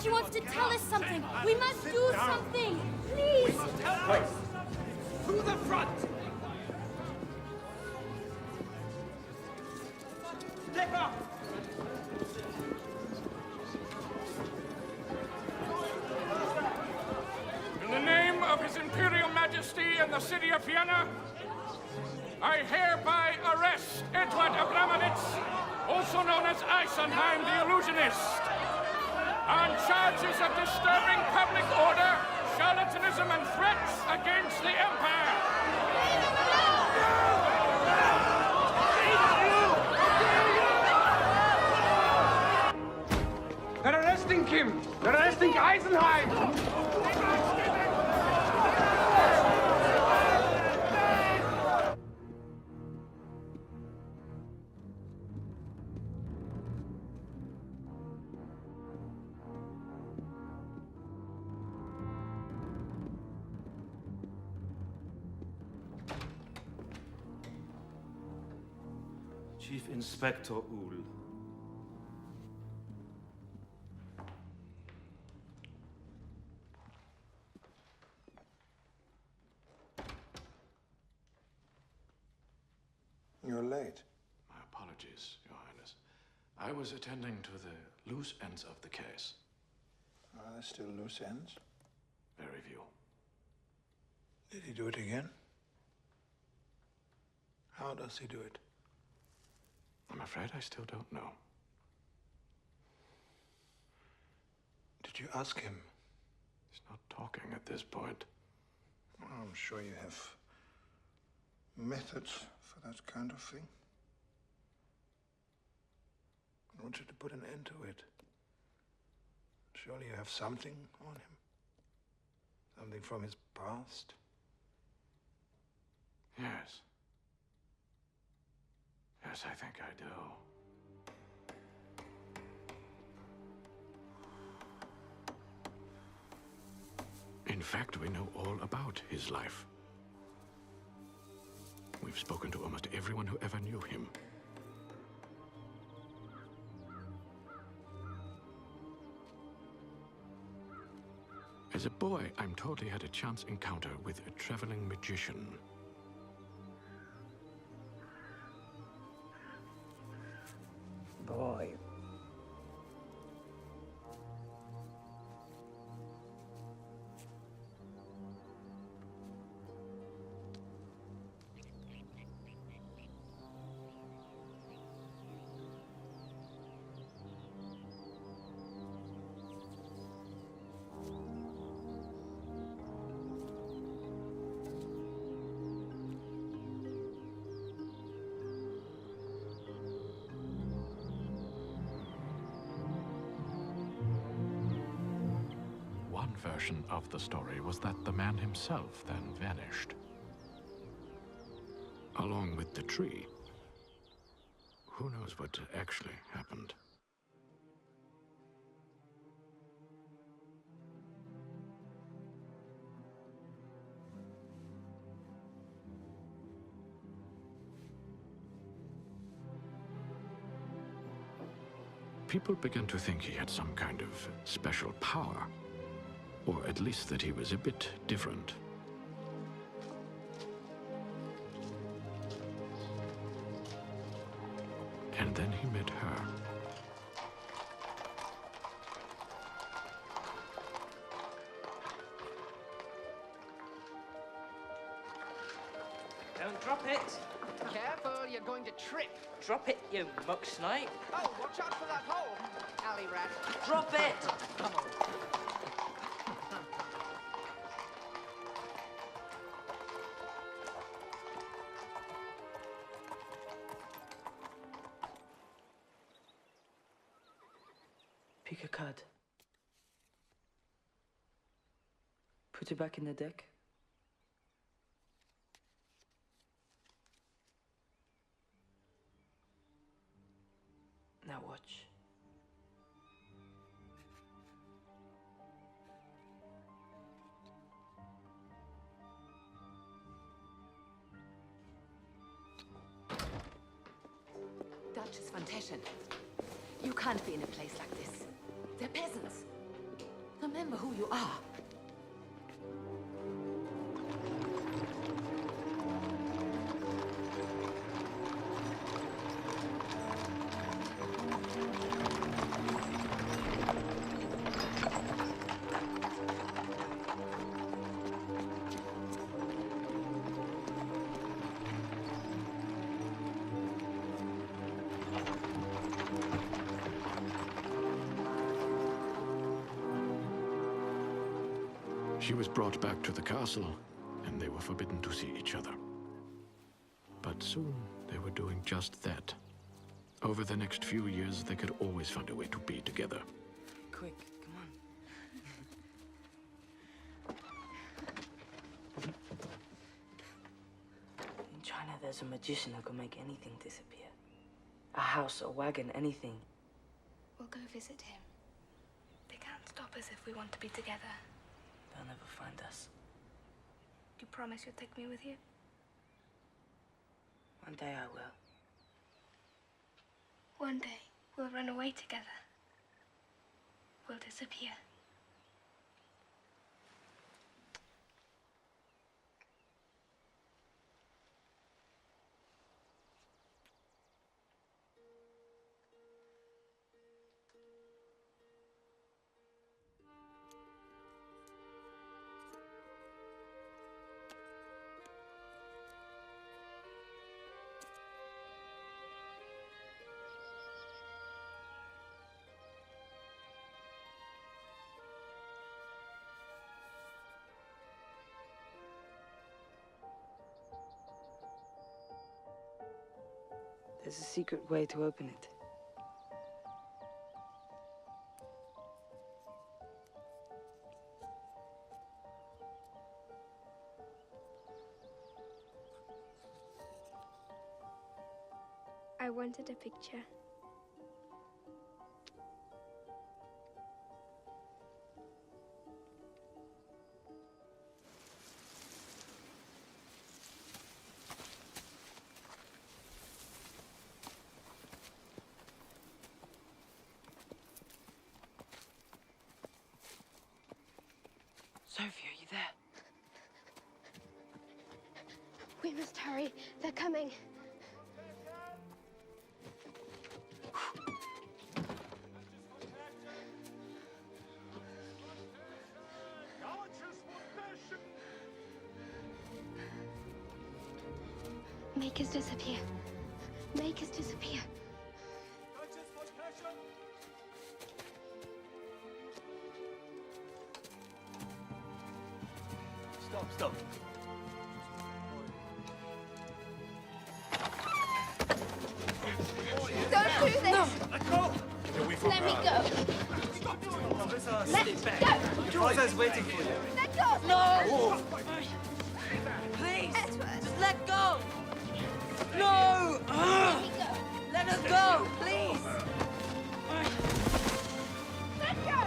She wants to tell us something. We must do something. Please. Help us! To the front! Step up! In the name of His Imperial Majesty and the city of Vienna, I hereby arrest Edward Abramovich, also known as Eisenheim the Illusionist, on charges of disturbing public order, charlatanism, and threats against the Empire. They're arresting Kim! They're arresting Eisenheim! Chief Inspector Uhl. You're late. My apologies, Your Highness. I was attending to the loose ends of the case. Are there still loose ends? Very few. Did he do it again? How does he do it? I'm afraid I still don't know. Did you ask him? He's not talking at this point. I'm sure you have methods for that kind of thing. I want you to put an end to it. Surely you have something on him? Something from his past? Yes. Yes, I think I do. In fact, we know all about his life. We've spoken to almost everyone who ever knew him. As a boy, I'm told he had a chance encounter with a traveling magician. Boy. One version of the story was that the man himself then vanished. Along with the tree. Who knows what actually happened? People began to think he had some kind of special power. Or at least that he was a bit different. And then he met her. Don't drop it. Careful, you're going to trip. Drop it, you muck snipe. Oh, watch out for that hole, alley rat. Drop it. Come on. Pick a card. Put it back in the deck. Now watch. Duchess von Teschen, you can't be in a place like this. They're peasants. remember who you are. She was brought back to the castle, and they were forbidden to see each other. But soon, they were doing just that. Over the next few years, they could always find a way to be together. Quick, come on. In China, there's a magician who can make anything disappear. A house, a wagon, anything. We'll go visit him. They can't stop us if we want to be together. They'll never find us. You promise you'll take me with you? One day I will. One day, we'll run away together. We'll disappear. There's a secret way to open it. I wanted a picture. Sophie, are you there? We must hurry. They're coming. Make us disappear. Make us disappear. Stop. Don't do this! No. Let go! Let me go! Let go! Your father's waiting for you. Let go! No! Please! Edward! Just let go! No! Let me go! Let us go, please! Let go!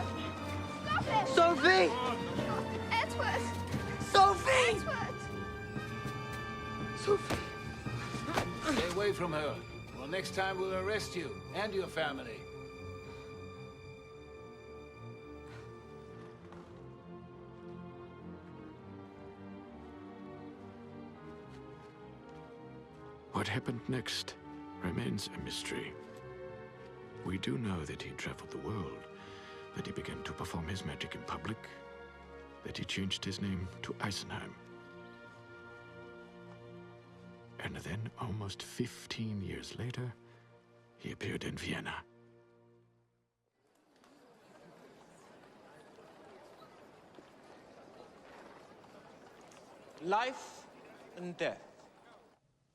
Stop it! Sophie! Edward! Sophie! Edward! Sophie! Stay away from her. Well, next time we'll arrest you and your family. What happened next remains a mystery. We do know that he traveled the world, that he began to perform his magic in public, that he changed his name to Eisenheim. And then, almost 15 years later, he appeared in Vienna. Life and death,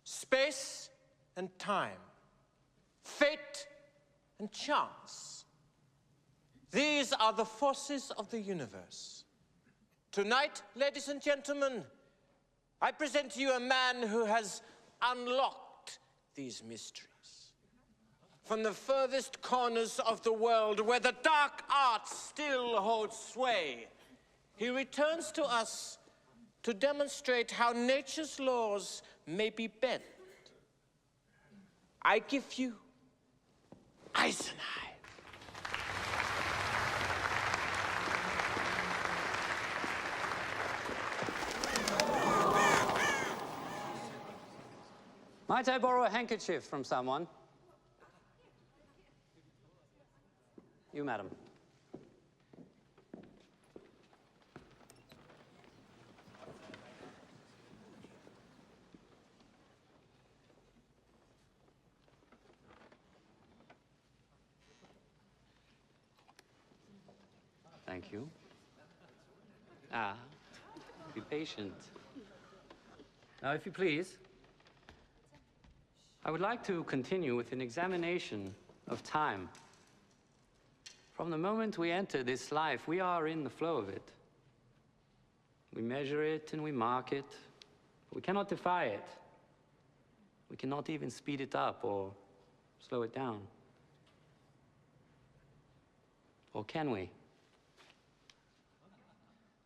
space and time, fate and chance. These are the forces of the universe. Tonight, ladies and gentlemen, I present to you a man who has unlocked these mysteries. From the furthest corners of the world, where the dark arts still hold sway, he returns to us to demonstrate how nature's laws may be bent. I give you Eisenheim. Might I borrow a handkerchief from someone? You, madam. Thank you. Ah, be patient. Now, if you please, I would like to continue with an examination of time. From the moment we enter this life, we are in the flow of it. We measure it and we mark it. We cannot defy it. We cannot even speed it up or slow it down. Or can we?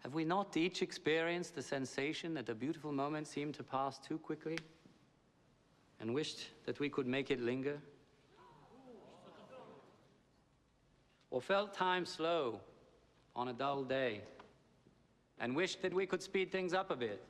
Have we not each experienced the sensation that a beautiful moment seemed to pass too quickly and wished that we could make it linger? Or felt time slow on a dull day and wished that we could speed things up a bit?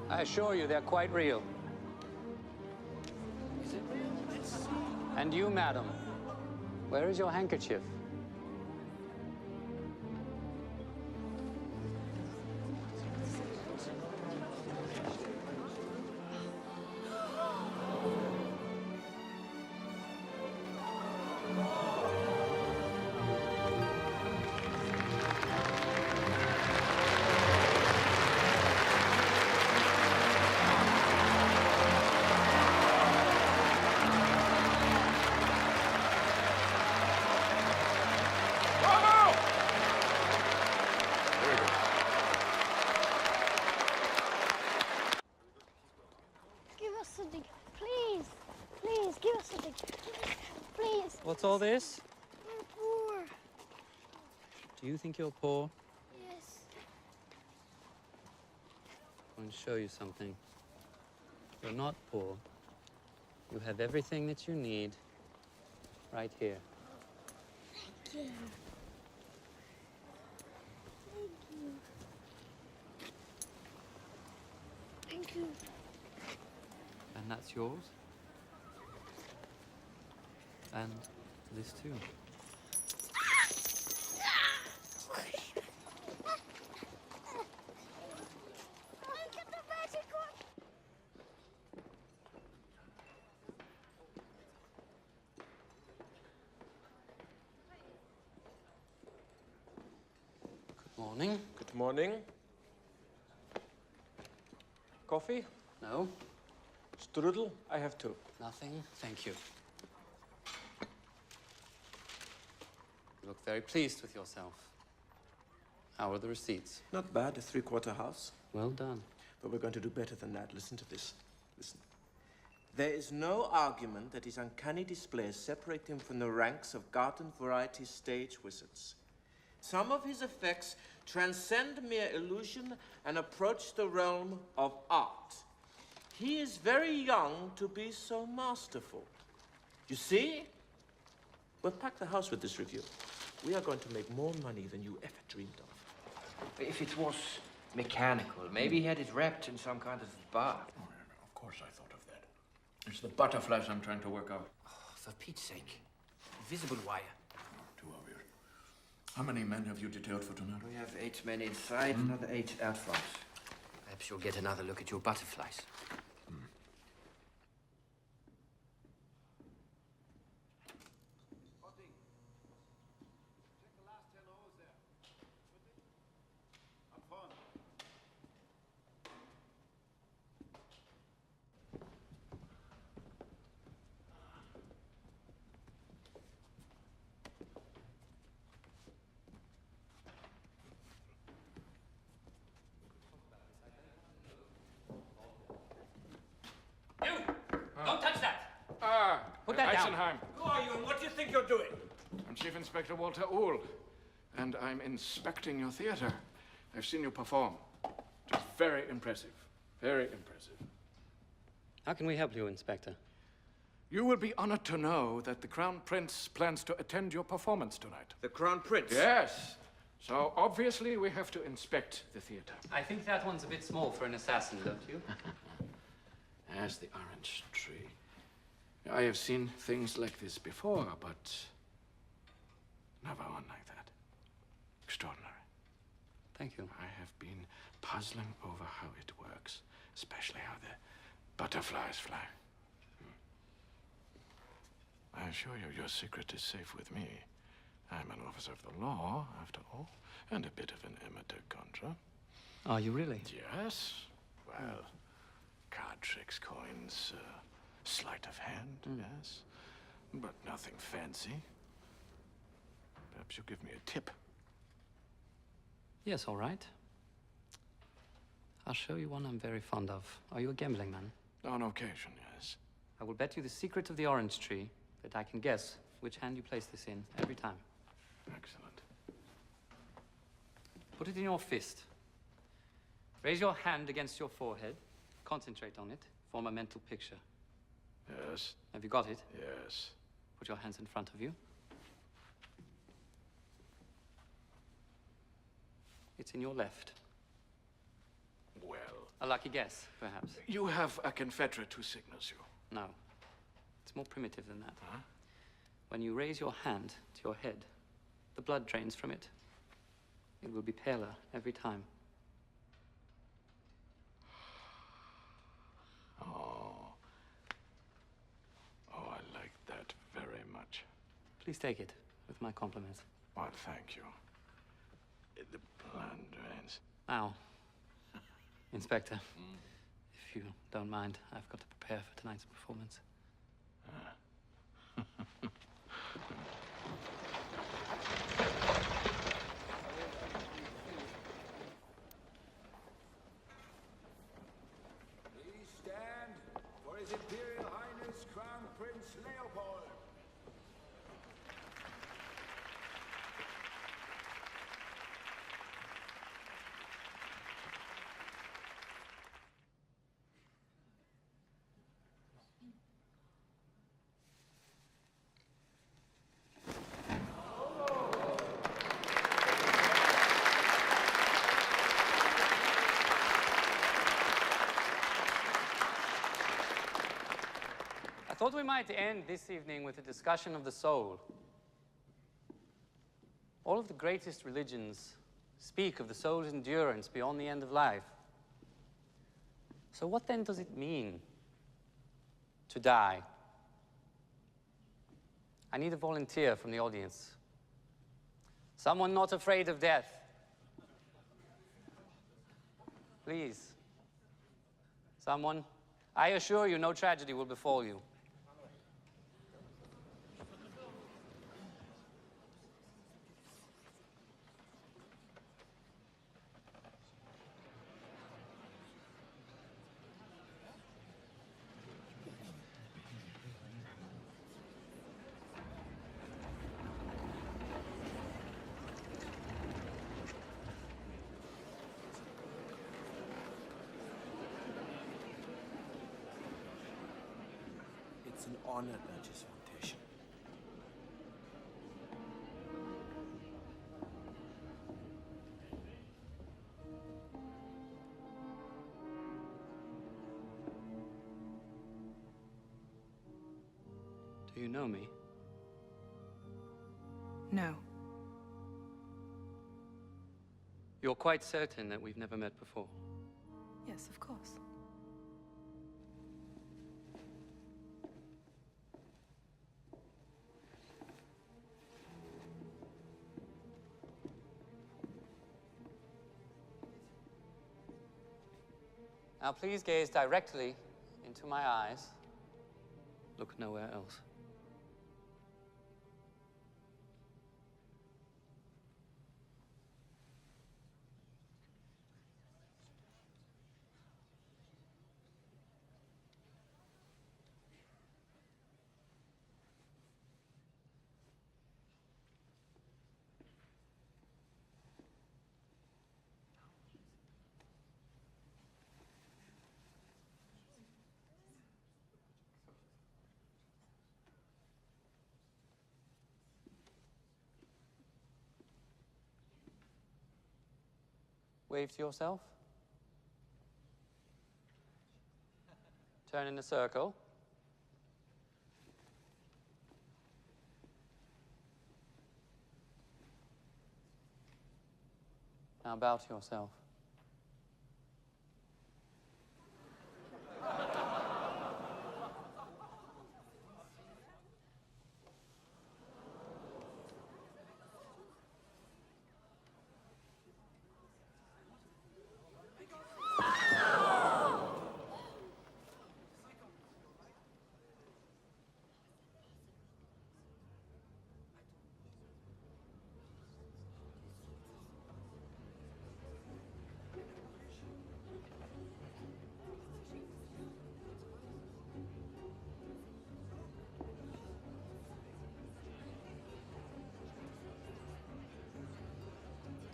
I assure you, they're quite real. Is it real? And you, madam, where is your handkerchief? What's all this? I'm poor. Do you think you're poor? Yes. I want to show you something. You're not poor. You have everything that you need right here. Thank you. Thank you. Thank you. And that's yours. And this too. Good morning. Good morning. Coffee? No. Strudel? I have two. Nothing, thank you. You look very pleased with yourself. How are the receipts? Not bad, a three-quarter house. Well done. But we're going to do better than that. Listen to this. Listen. There is no argument that his uncanny displays separate him from the ranks of garden variety stage wizards. Some of his effects transcend mere illusion and approach the realm of art. He is very young to be so masterful. You see? We'll pack the house with this review. We are going to make more money than you ever dreamed of. If it was mechanical, maybe he had it wrapped in some kind of bar. Oh, yeah, of course I thought of that. It's the butterflies I'm trying to work out. Oh, for Pete's sake. Invisible wire. Too obvious. How many men have you detailed for tonight? We have 8 men inside, another 8 out front. Perhaps you'll get another look at your butterflies. Don't touch that! Put that down. Eisenheim. Who are you and what do you think you're doing? I'm Chief Inspector Walter Uhl, and I'm inspecting your theater. I've seen you perform. It was very impressive. Very impressive. How can we help you, Inspector? You will be honored to know that the Crown Prince plans to attend your performance tonight. The Crown Prince? Yes. So obviously we have to inspect the theater. I think that one's a bit small for an assassin, don't you? As the orange tree. I have seen things like this before, but never one like that. Extraordinary. Thank you. I have been puzzling over how it works, especially how the butterflies fly. I assure you, your secret is safe with me. I'm an officer of the law, after all, and a bit of an amateur conjurer. Are you really? Yes. Well, card tricks, coins, sleight of hand, yes. But nothing fancy. Perhaps you'll give me a tip. Yes, all right. I'll show you one I'm very fond of. Are you a gambling man? On occasion, yes. I will bet you the secret of the orange tree that I can guess which hand you place this in every time. Excellent. Put it in your fist. Raise your hand against your forehead. Concentrate on it. Form a mental picture. Yes. Have you got it? Yes. Put your hands in front of you. It's in your left. Well. A lucky guess, perhaps. You have a confederate who signals you. No. It's more primitive than that. Huh? When you raise your hand to your head, the blood drains from it. It will be paler every time. Oh, I like that very much. Please take it with my compliments. Well, thank you. The blood drains. Now, Inspector, if you don't mind, I've got to prepare for tonight's performance. Please stand for His Imperial Highness Crown Prince Leopold. I thought we might end this evening with a discussion of the soul. All of the greatest religions speak of the soul's endurance beyond the end of life. So what then does it mean to die? I need a volunteer from the audience. Someone not afraid of death. Please. Someone. I assure you, no tragedy will befall you. It's an honor, Duchess von Teschen. Do you know me? No. You're quite certain that we've never met before? Yes, of course. Now please gaze directly into my eyes. Look nowhere else. Wave to yourself. Turn in a circle. Now bow to yourself.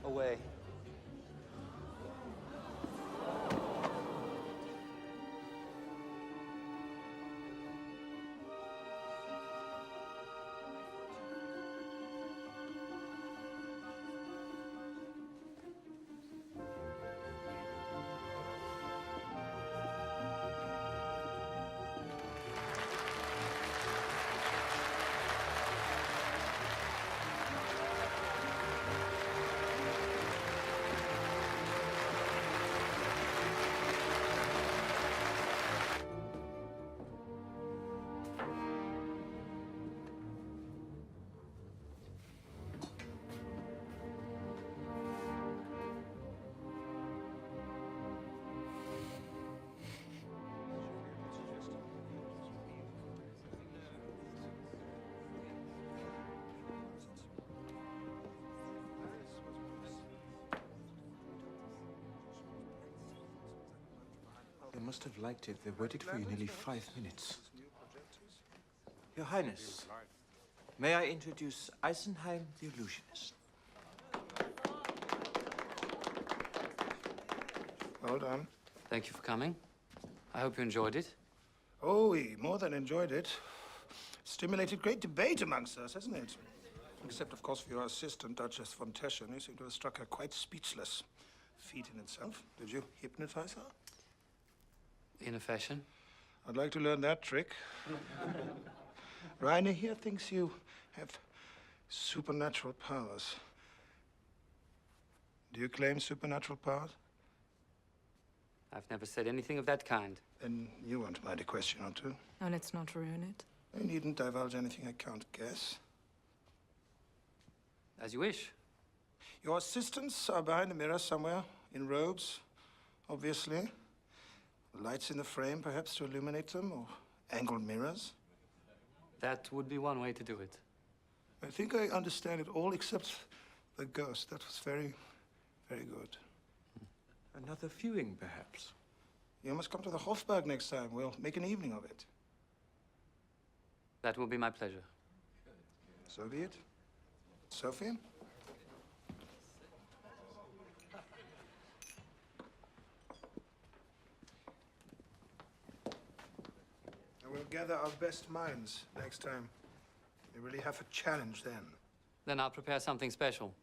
Away. They must have liked it. They waited for you nearly 5 minutes. Your Highness, may I introduce Eisenheim the Illusionist? Well done. Thank you for coming. I hope you enjoyed it. Oh, we more than enjoyed it. Stimulated great debate amongst us, hasn't it? Except, of course, for your assistant, Duchess von Teschen. You seem to have struck her quite speechless. Feat in itself. Did you hypnotize her? In a fashion. I'd like to learn that trick. Rainer here thinks you have supernatural powers. Do you claim supernatural powers? I've never said anything of that kind. Then you won't mind a question or two. Oh, let's not ruin it. I needn't divulge anything I can't guess. As you wish. Your assistants are behind the mirror somewhere, in robes, obviously. Lights in the frame, perhaps, to illuminate them, or angled mirrors. That would be one way to do it. I think I understand it all except the ghost. That was very, very good. Another viewing, perhaps? You must come to the Hofburg next time. We'll make an evening of it. That will be my pleasure. So be it. Sophie? We'll gather our best minds next time. We really have a challenge then. Then I'll prepare something special.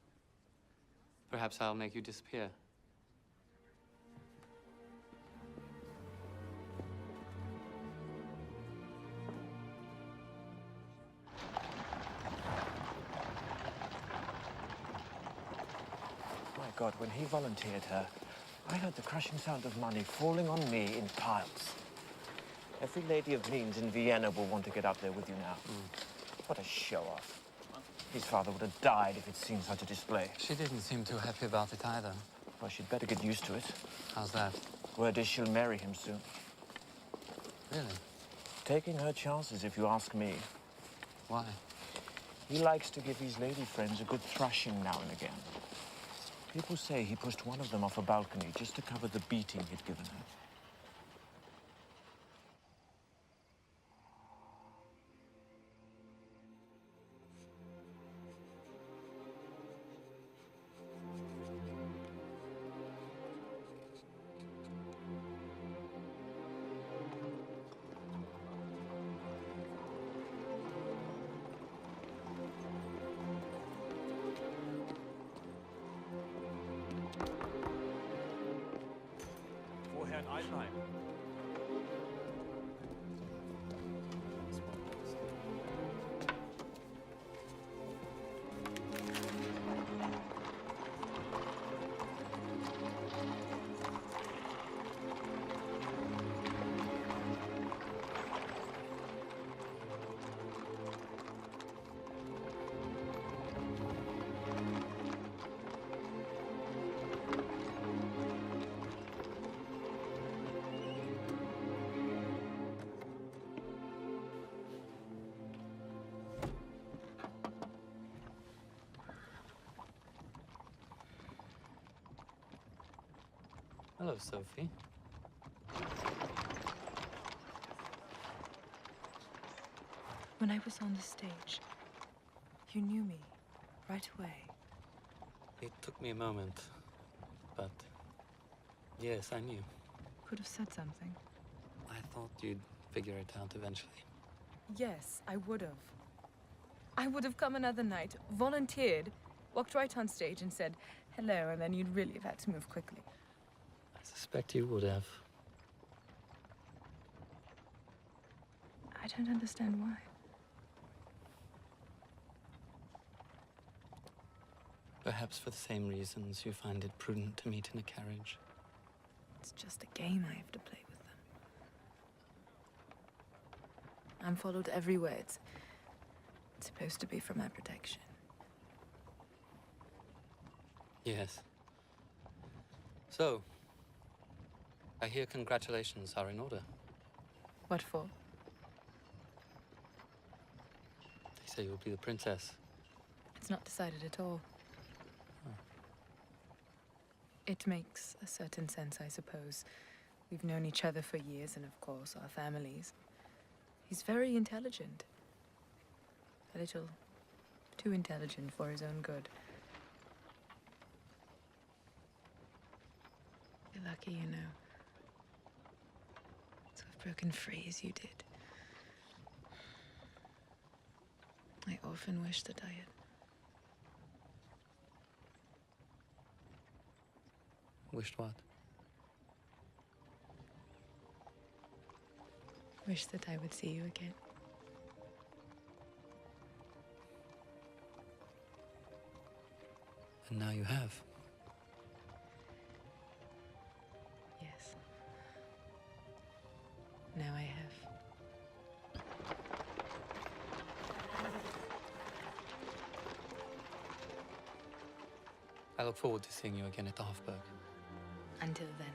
Perhaps I'll make you disappear. My God, when he volunteered her, I heard the crushing sound of money falling on me in piles. Every lady of means in Vienna will want to get up there with you now. What a show-off. His father would have died if he'd seen such a display. She didn't seem too happy about it either. Well, she'd better get used to it. How's that? Word is she'll marry him soon. Really? Taking her chances, if you ask me. Why? He likes to give his lady friends a good thrashing now and again. People say he pushed one of them off a balcony just to cover the beating he'd given her. Herrn Eisenheim. Hello, Sophie. When I was on the stage, you knew me right away. It took me a moment, but yes, I knew. Could have said something. I thought you'd figure it out eventually. Yes, I would have. I would have come another night, volunteered, walked right on stage and said hello, and then you'd really have had to move quickly. I suspect you would have. I don't understand why. Perhaps for the same reasons you find it prudent to meet in a carriage. It's just a game I have to play with them. I'm followed everywhere. It's supposed to be for my protection. Yes. So, I hear congratulations are in order. What for? They say you'll be the princess. It's not decided at all. It makes a certain sense, I suppose. We've known each other for years, and of course, our families. He's very intelligent. A little too intelligent for his own good. You're lucky, you know, to have broken free as you did. I often wish that I had. Wished what? Wish that I would see you again. And now you have. Yes. Now I have. I look forward to seeing you again at the Hofburg. Until then.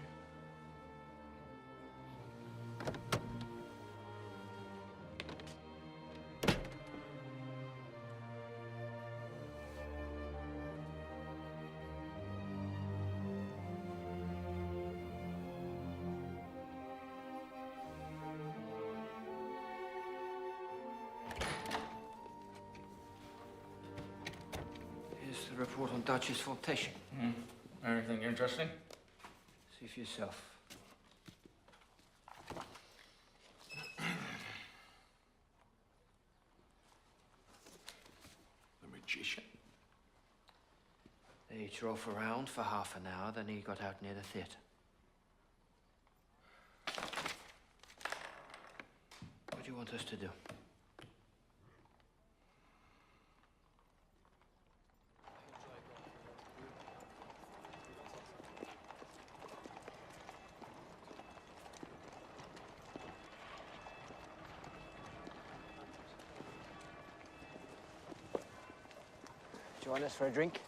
Here's the report on Duchess von Teschen. Anything interesting? See for yourself. The magician? They drove around for half an hour, then he got out near the theatre. What do you want us to do? Join us for a drink?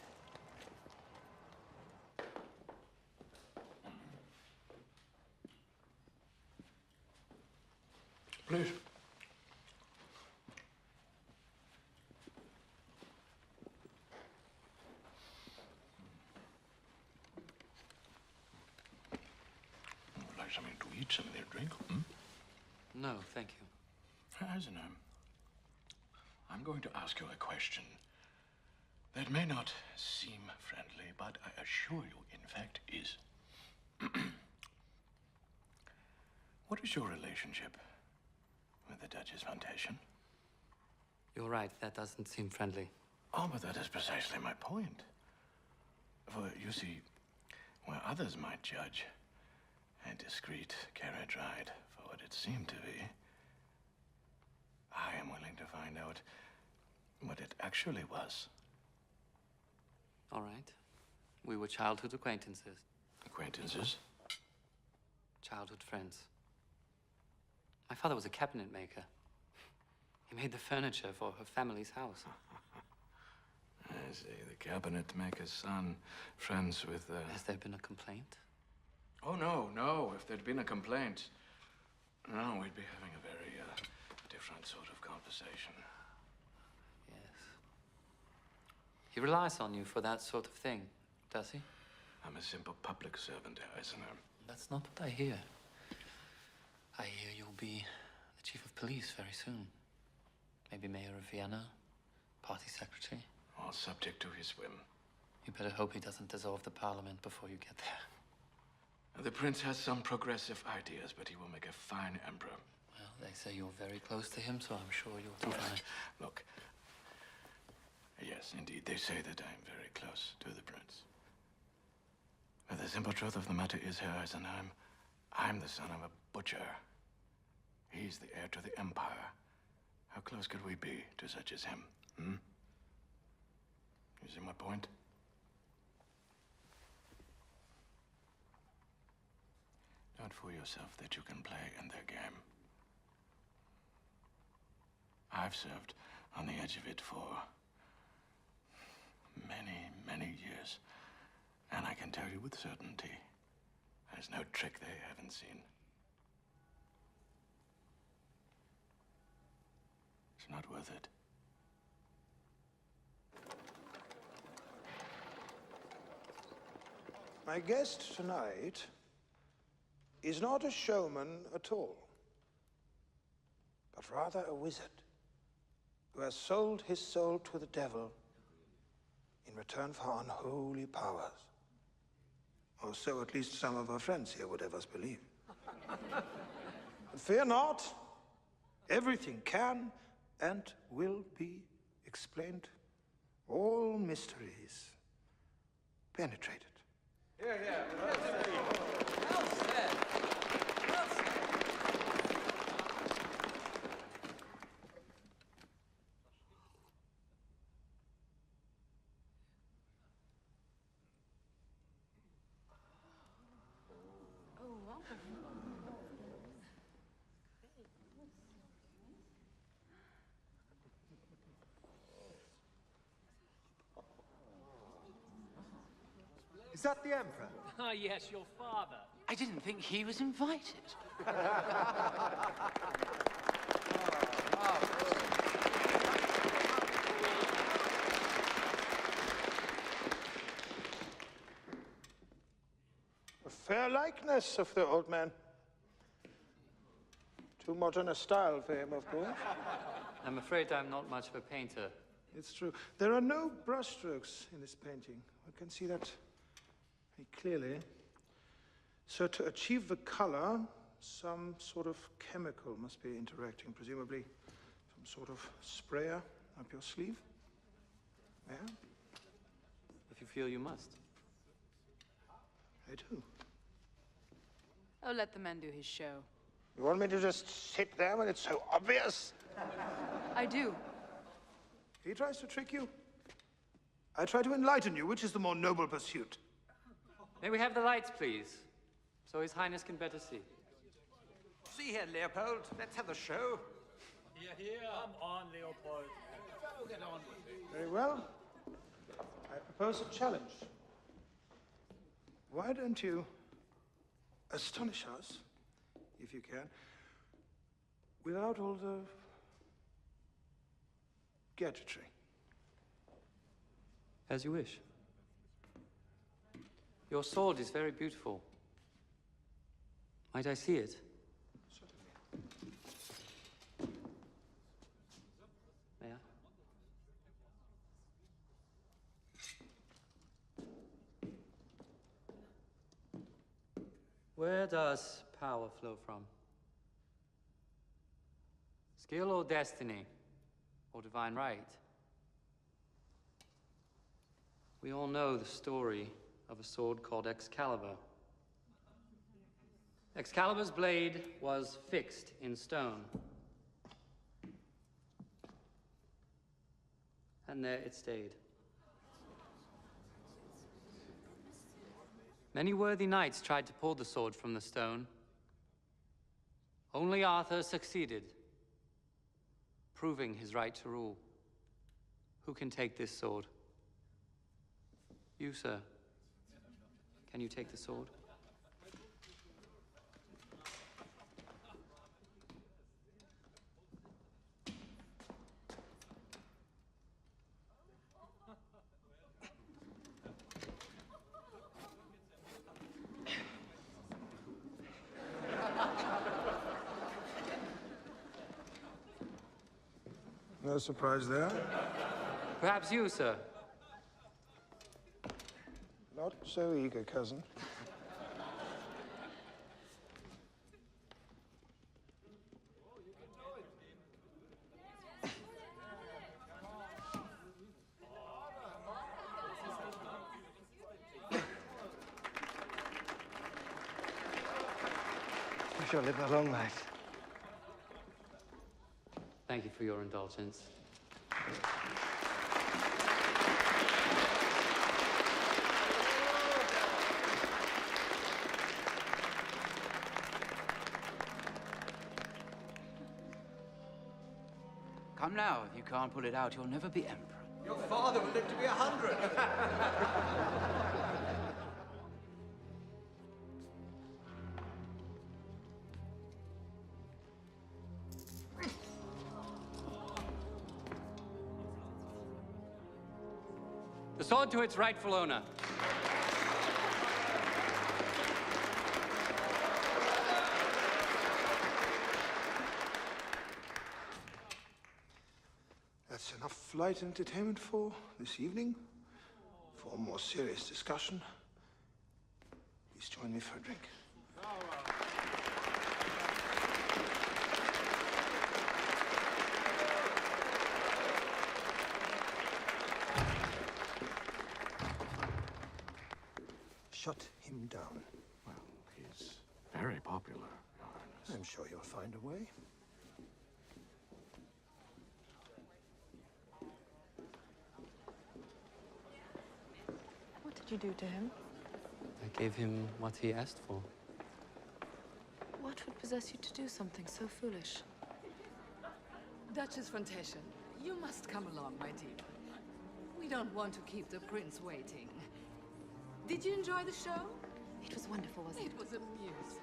Please. Would like something to eat, something to drink? Hmm? No, thank you. Eisenheim, I'm going to ask you a question that may not seem friendly, but I assure you, in fact, is. What is your relationship with the Duchess von Teschen? You're right, that doesn't seem friendly. Oh, but that is precisely my point. For, you see, where others might judge a discreet carriage ride for what it seemed to be, I am willing to find out what it actually was. All right. We were childhood acquaintances. Acquaintances? Childhood friends. My father was a cabinet maker. He made the furniture for her family's house. I see. The cabinet maker's son, friends with Has there been a complaint? Oh, no. If there'd been a complaint, no, we'd be having a very different sort of conversation. Yes. He relies on you for that sort of thing, does he? I'm a simple public servant, Eisenheim. That's not what I hear. I hear you'll be the chief of police very soon. Maybe mayor of Vienna, party secretary. All subject to his whim. You better hope he doesn't dissolve the parliament before you get there. The prince has some progressive ideas, but he will make a fine emperor. Well, they say you're very close to him, so I'm sure you'll do fine. Look. Yes, indeed, they say that I am very close to the prince. But the simple truth of the matter is, Herr Eisenheim, I'm the son of a butcher. He's the heir to the empire. How close could we be to such as him, hmm? You see my point? Don't fool yourself that you can play in their game. I've served on the edge of it for many, many years. And I can tell you with certainty, there's no trick they haven't seen. It's not worth it. My guest tonight is not a showman at all, but rather a wizard who has sold his soul to the devil in return for unholy powers. Or so at least some of our friends here would have us believe. But fear not, everything can and will be explained. All mysteries penetrated. Here, here. Well said. Well said. Is that the Emperor? Ah, yes, your father. I didn't think he was invited. A fair likeness of the old man. Too modern a style for him, of course. I'm afraid I'm not much of a painter. It's true. There are no brushstrokes in this painting. I can see that very clearly. So to achieve the color, some sort of chemical must be interacting, presumably some sort of sprayer up your sleeve. Yeah? If you feel you must. I do. Oh, let the man do his show. You want me to just sit there when it's so obvious? I do. He tries to trick you. I try to enlighten you. Which is the more noble pursuit? May we have the lights, please? So His Highness can better see. See here, Leopold. Let's have the show. Here, here. Come on, Leopold. Get on with it. Very well. I propose a challenge. Why don't you astonish us, if you can, without all the gadgetry? As you wish. Your sword is very beautiful. Might I see it? May I? Where does power flow from? Skill or destiny? Or divine right? We all know the story of a sword called Excalibur. Excalibur's blade was fixed in stone. And there it stayed. Many worthy knights tried to pull the sword from the stone. Only Arthur succeeded, proving his right to rule. Who can take this sword? You, sir. Can you take the sword? No surprise there. Perhaps you, sir. Not so eager, cousin. We shall live a long life. Thank you for your indulgence. Come now, if you can't pull it out, you'll never be emperor. Your father will live to be 100. The sword to its rightful owner. That's enough light entertainment for this evening. For a more serious discussion, please join me for a drink. Shut him down. Well, he's very popular, Your Highness. I'm sure you'll find a way. What did you do to him? I gave him what he asked for. What would possess you to do something so foolish? Duchess von Teschen, you must come along, my dear. We don't want to keep the prince waiting. Did you enjoy the show? It was wonderful, wasn't it? It was amusing.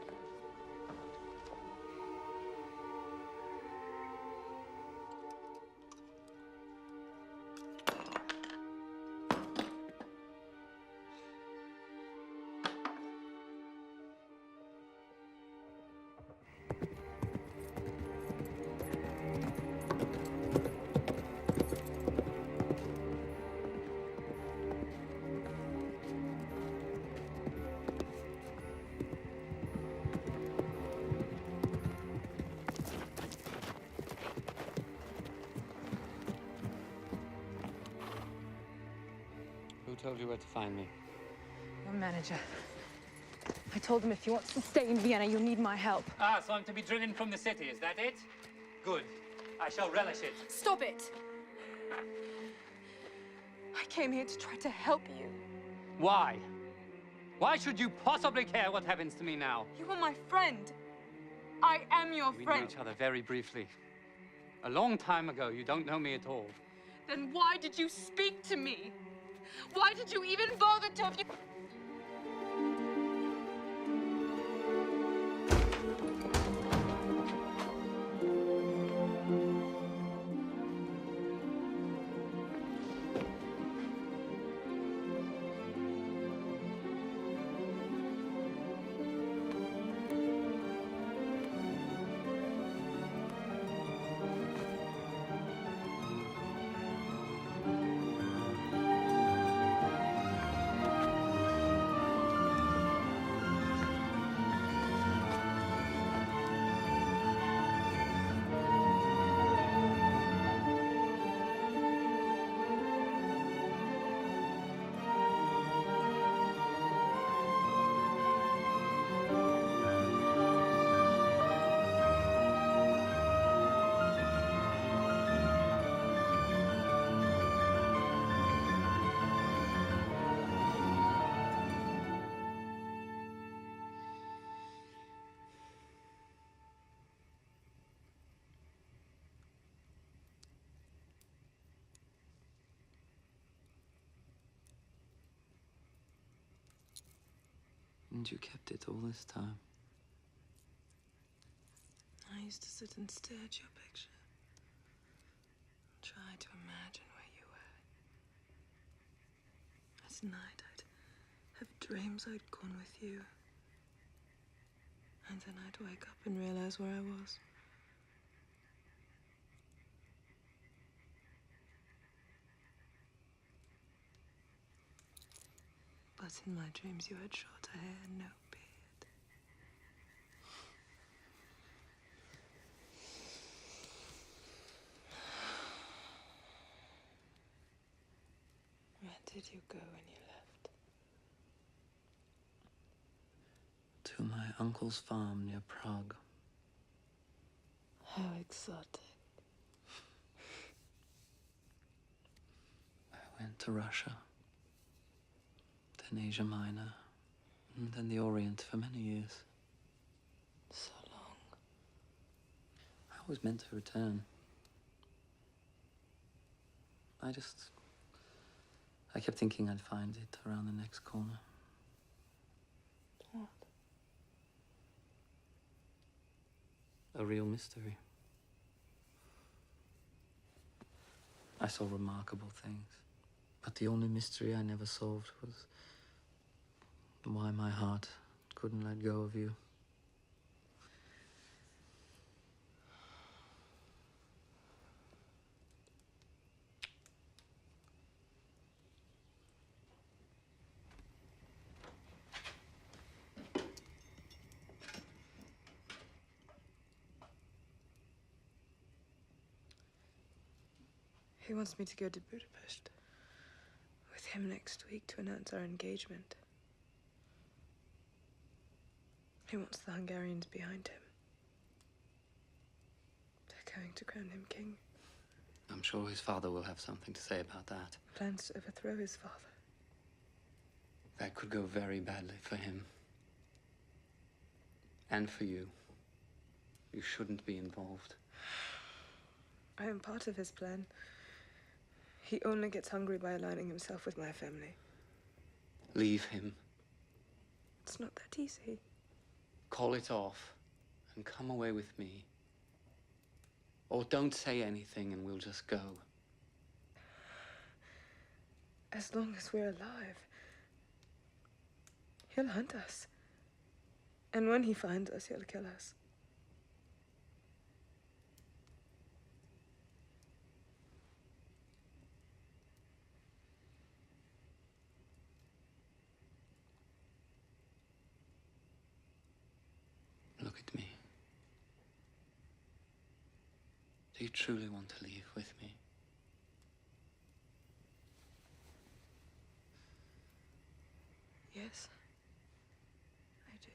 Who told you where to find me? Your manager. I told him if he wants to stay in Vienna, you need my help. Ah, so I'm to be driven from the city, is that it? Good. I shall relish it. Stop it! I came here to try to help you. Why? Why should you possibly care what happens to me now? You are my friend. I am your We friend. knew each other very briefly. A long time ago. You don't know me at all. Then why did you speak to me? Why did you even bother to... And you kept it all this time. I used to sit and stare at your picture. Try to imagine where you were. At night, I'd have dreams I'd gone with you. And then I'd wake up and realize where I was. But in my dreams, you had shorter hair and no beard. Where did you go when you left? To my uncle's farm near Prague. How exotic. I went to Russia. Then Asia Minor, and then the Orient for many years. So long. I was meant to return. I kept thinking I'd find it around the next corner. What? A real mystery. I saw remarkable things, but the only mystery I never solved was why my heart couldn't let go of you. He wants me to go to Budapest with him next week to announce our engagement. He wants the Hungarians behind him. They're going to crown him king. I'm sure his father will have something to say about that. Plans to overthrow his father. That could go very badly for him. And for you. You shouldn't be involved. I am part of his plan. He only gets hungry by aligning himself with my family. Leave him. It's not that easy. Call it off and come away with me. Or don't say anything and we'll just go. As long as we're alive, he'll hunt us. And when he finds us, he'll kill us. Look at me. Do you truly want to leave with me? Yes, I do.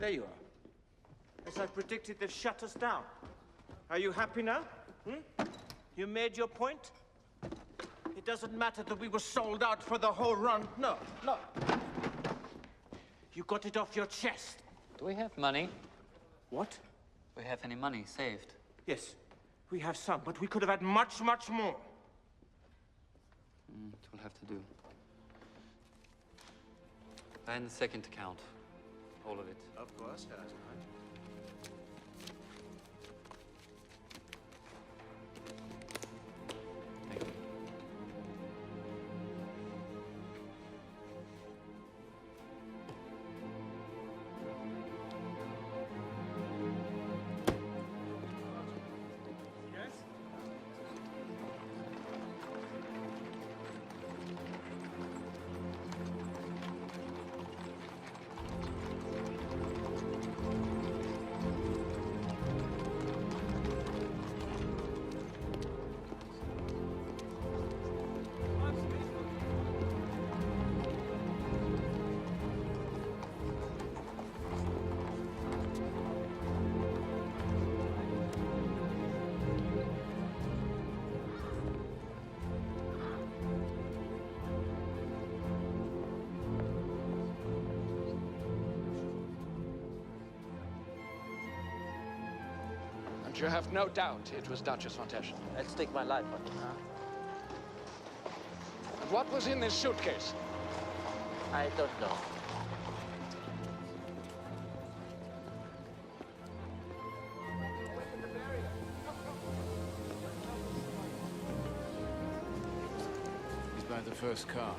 There you are. As I predicted, they've shut us down. Are you happy now? You made your point? It doesn't matter that we were sold out for the whole run. No, no. You got it off your chest. Do we have money? What? Do we have any money saved? Yes, we have some, but we could have had much, much more. It will have to do. And the second account. All of it. Of course, Herr Eisenheim. And you have no doubt it was Duchess von Teschen. I'd stake my life on it. And what was in this suitcase? I don't know. He's by the first car.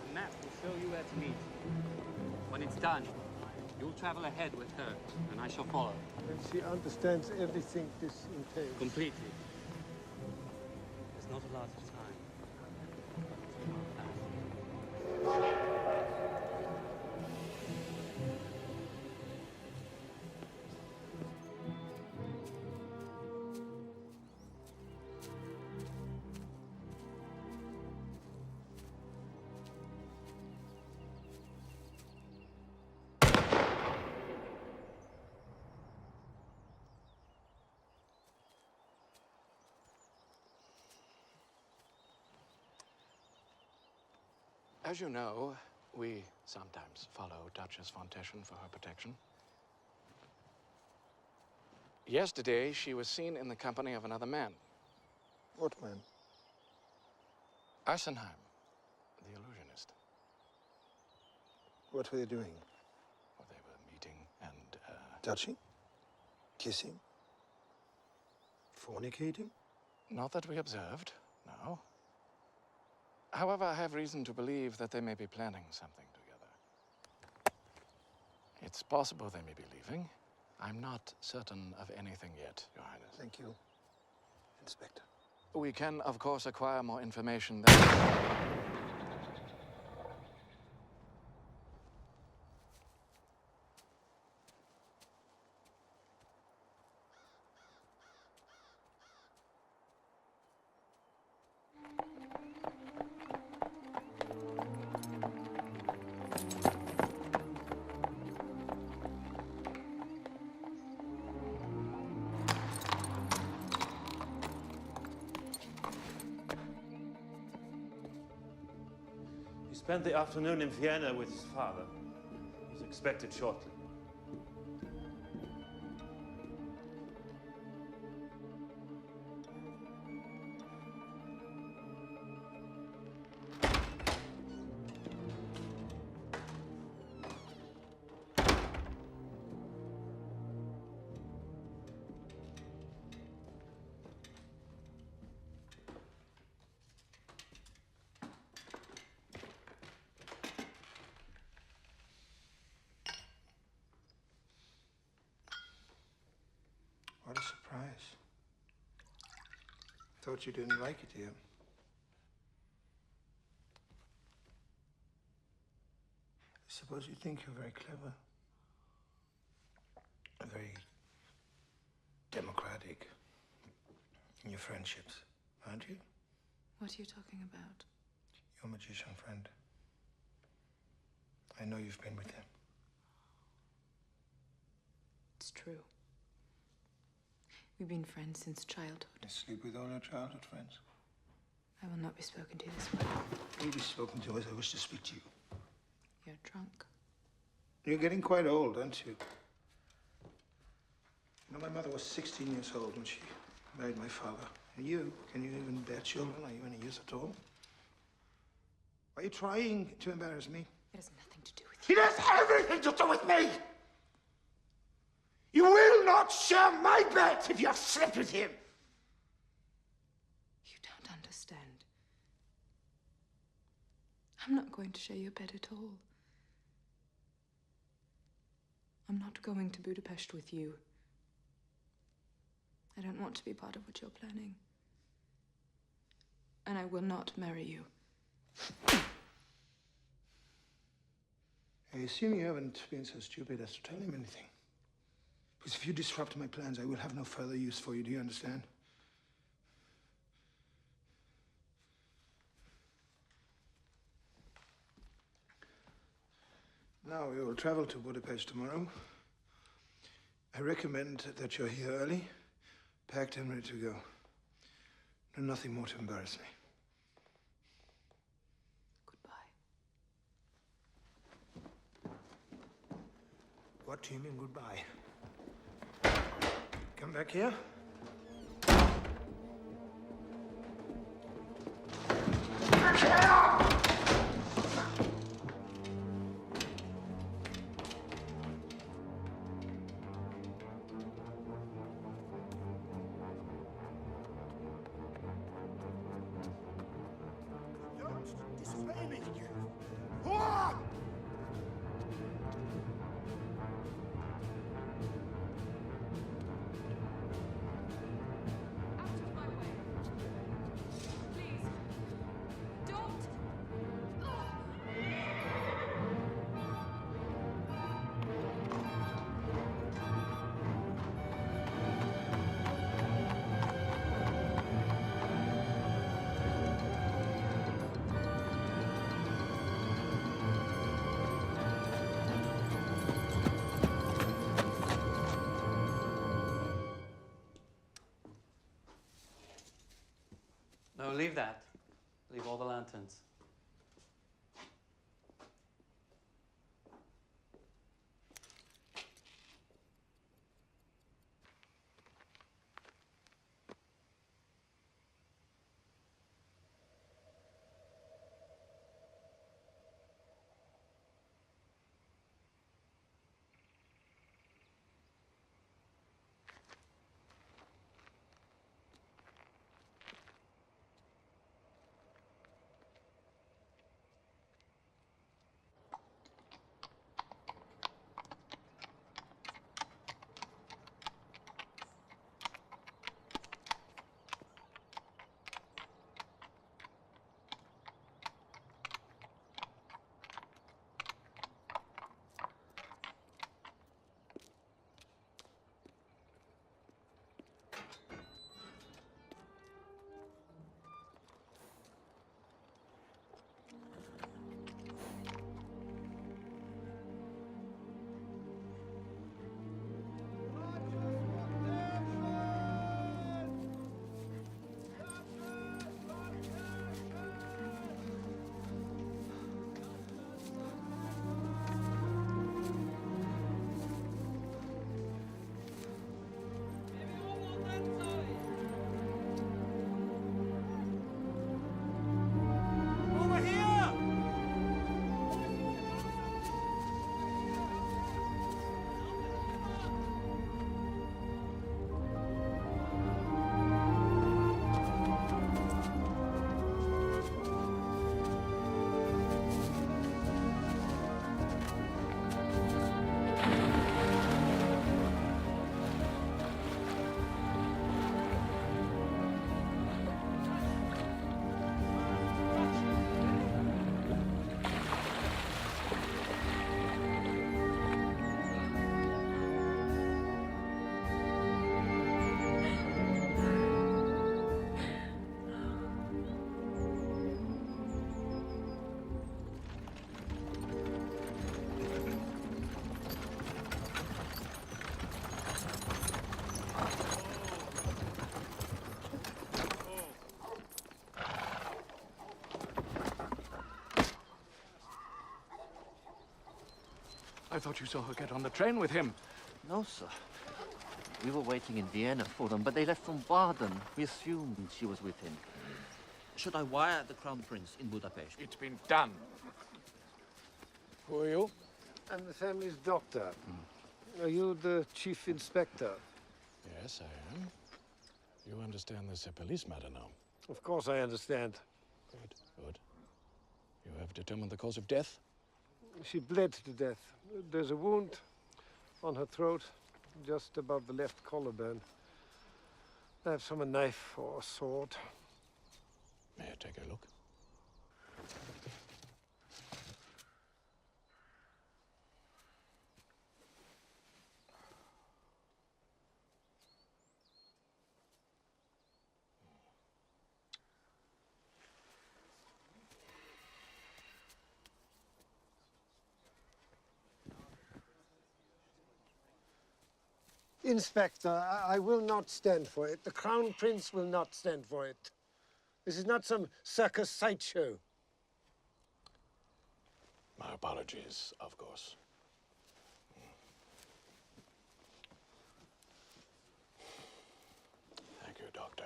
The map will show you where to meet. When it's done, you'll travel ahead with her, and I shall follow. And she understands everything this entails. Completely. There's not a lot of time. As you know, we sometimes follow Duchess von Teschen for her protection. Yesterday, she was seen in the company of another man. What man? Eisenheim, the illusionist. What were they doing? Well, they were meeting and, Touching? Kissing? Fornicating? Not that we observed, no. However, I have reason to believe that they may be planning something together. It's possible they may be leaving. I'm not certain of anything yet, Your Highness. Thank you, Inspector. We can, of course, acquire more information then. He spent the afternoon in Vienna with his father. He's expected shortly. What a surprise. Thought you didn't like it here. I suppose you think you're very clever. Very democratic in your friendships, aren't you? What are you talking about? Your magician friend. I know you've been with him. It's true. We've been friends since childhood. You sleep with all your childhood friends? I will not be spoken to this way. You'll be spoken to as I wish to speak to you. You're drunk. You're getting quite old, aren't you? You know, my mother was 16 years old when she married my father. And you, can you even bear children? Are you any use at all? Are you trying to embarrass me? It has nothing to do with you. It has everything to do with me! You will not share my bed if you have slept with him! You don't understand. I'm not going to share your bed at all. I'm not going to Budapest with you. I don't want to be part of what you're planning. And I will not marry you. I assume you haven't been so stupid as to tell him anything. Because if you disrupt my plans, I will have no further use for you. Do you understand? Now, we will travel to Budapest tomorrow. I recommend that you're here early, packed and ready to go. Do nothing more to embarrass me. What do you mean, goodbye? Come back here. Back here! Don't disobey me! Ah! No, leave that. Leave all the lanterns. I thought you saw her get on the train with him. No, sir. We were waiting in Vienna for them, but they left from Baden. We assumed she was with him. Should I wire the Crown Prince in Budapest? It's been done. Who are you? I'm the family's doctor. Are you the chief inspector? Yes, I am. You understand this is a police matter now. Of course I understand. Good, good. You have determined the cause of death? She bled to death. There's a wound on her throat, just above the left collarbone. Perhaps from a knife or a sword. May I take a look? Inspector, I will not stand for it. The Crown Prince will not stand for it. This is not some circus sideshow. My apologies, of course. Thank you, Doctor.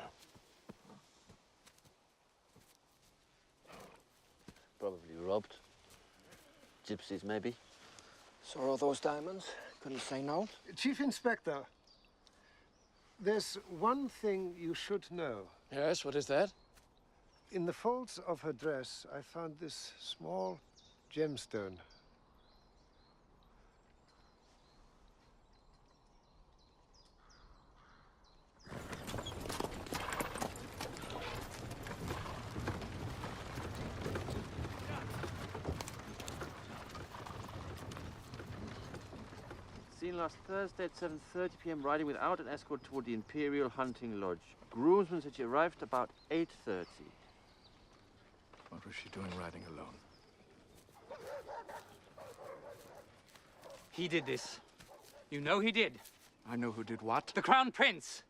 Probably robbed. Gypsies, maybe. Saw all those diamonds. Couldn't say no. Chief Inspector, there's one thing you should know. Yes, what is that? In the folds of her dress, I found this small gemstone. Seen last Thursday at 7:30 p.m. riding without an escort toward the Imperial Hunting Lodge. Groomsman said she arrived about 8:30. What was she doing riding alone? He did this. You know he did. I know who did what? The Crown Prince.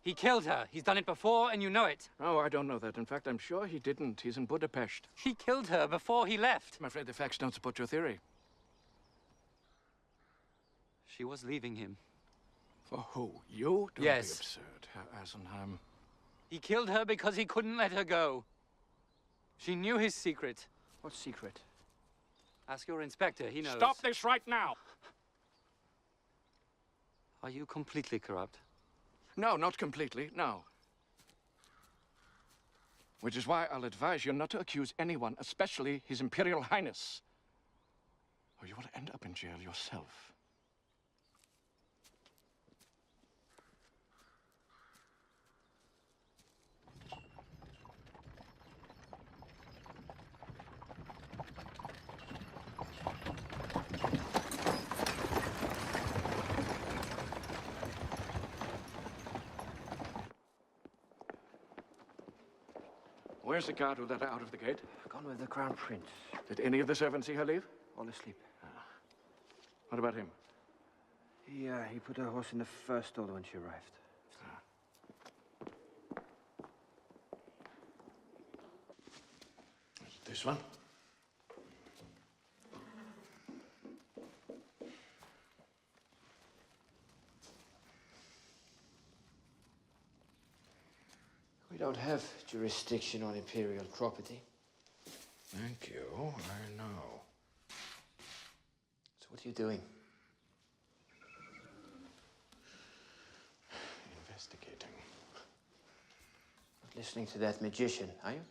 He killed her. He's done it before, and you know it. Oh, I don't know that. In fact, I'm sure he didn't. He's in Budapest. He killed her before he left. I'm afraid the facts don't support your theory. She was leaving him. For who? You? Don't Yes. be absurd, Herr Eisenheim. He killed her because he couldn't let her go. She knew his secret. What secret? Ask your inspector, he knows. Stop this right now! Are you completely corrupt? No, not completely, no. Which is why I'll advise you not to accuse anyone, especially His Imperial Highness. Or you will end up in jail yourself. Where's the guard who let her out of the gate? Gone with the Crown Prince. Did any of the servants see her leave? All asleep. What about him? He put her horse in the first stall when she arrived. This one? We don't have jurisdiction on Imperial property. Thank you. I know. So what are you doing? Investigating. Not listening to that magician, are you?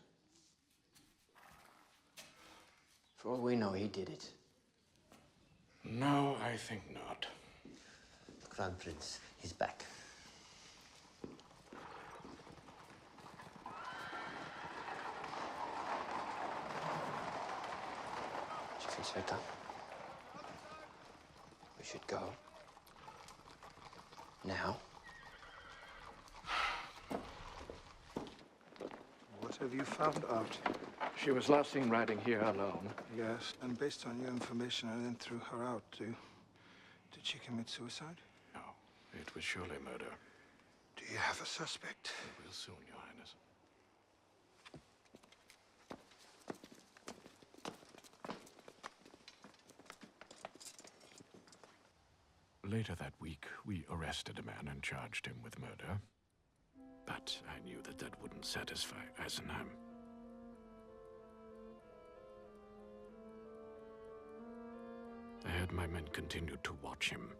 For all we know, he did it. No, I think not. The Crown Prince, he's back. Chief Inspector, we should go. Now. What have you found out? She was last seen riding here alone. Yes, and based on your information, I then threw her out. Did she commit suicide? No, it was surely murder. Do you have a suspect? We will soon, Your Highness. Later that week, we arrested a man and charged him with murder. But I knew that that wouldn't satisfy Eisenheim. I had my men continue to watch him.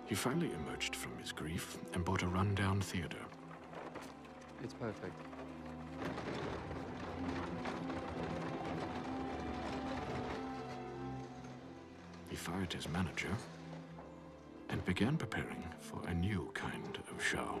He finally emerged from his grief and bought a rundown theater. It's perfect. He fired his manager and began preparing for a new kind of show.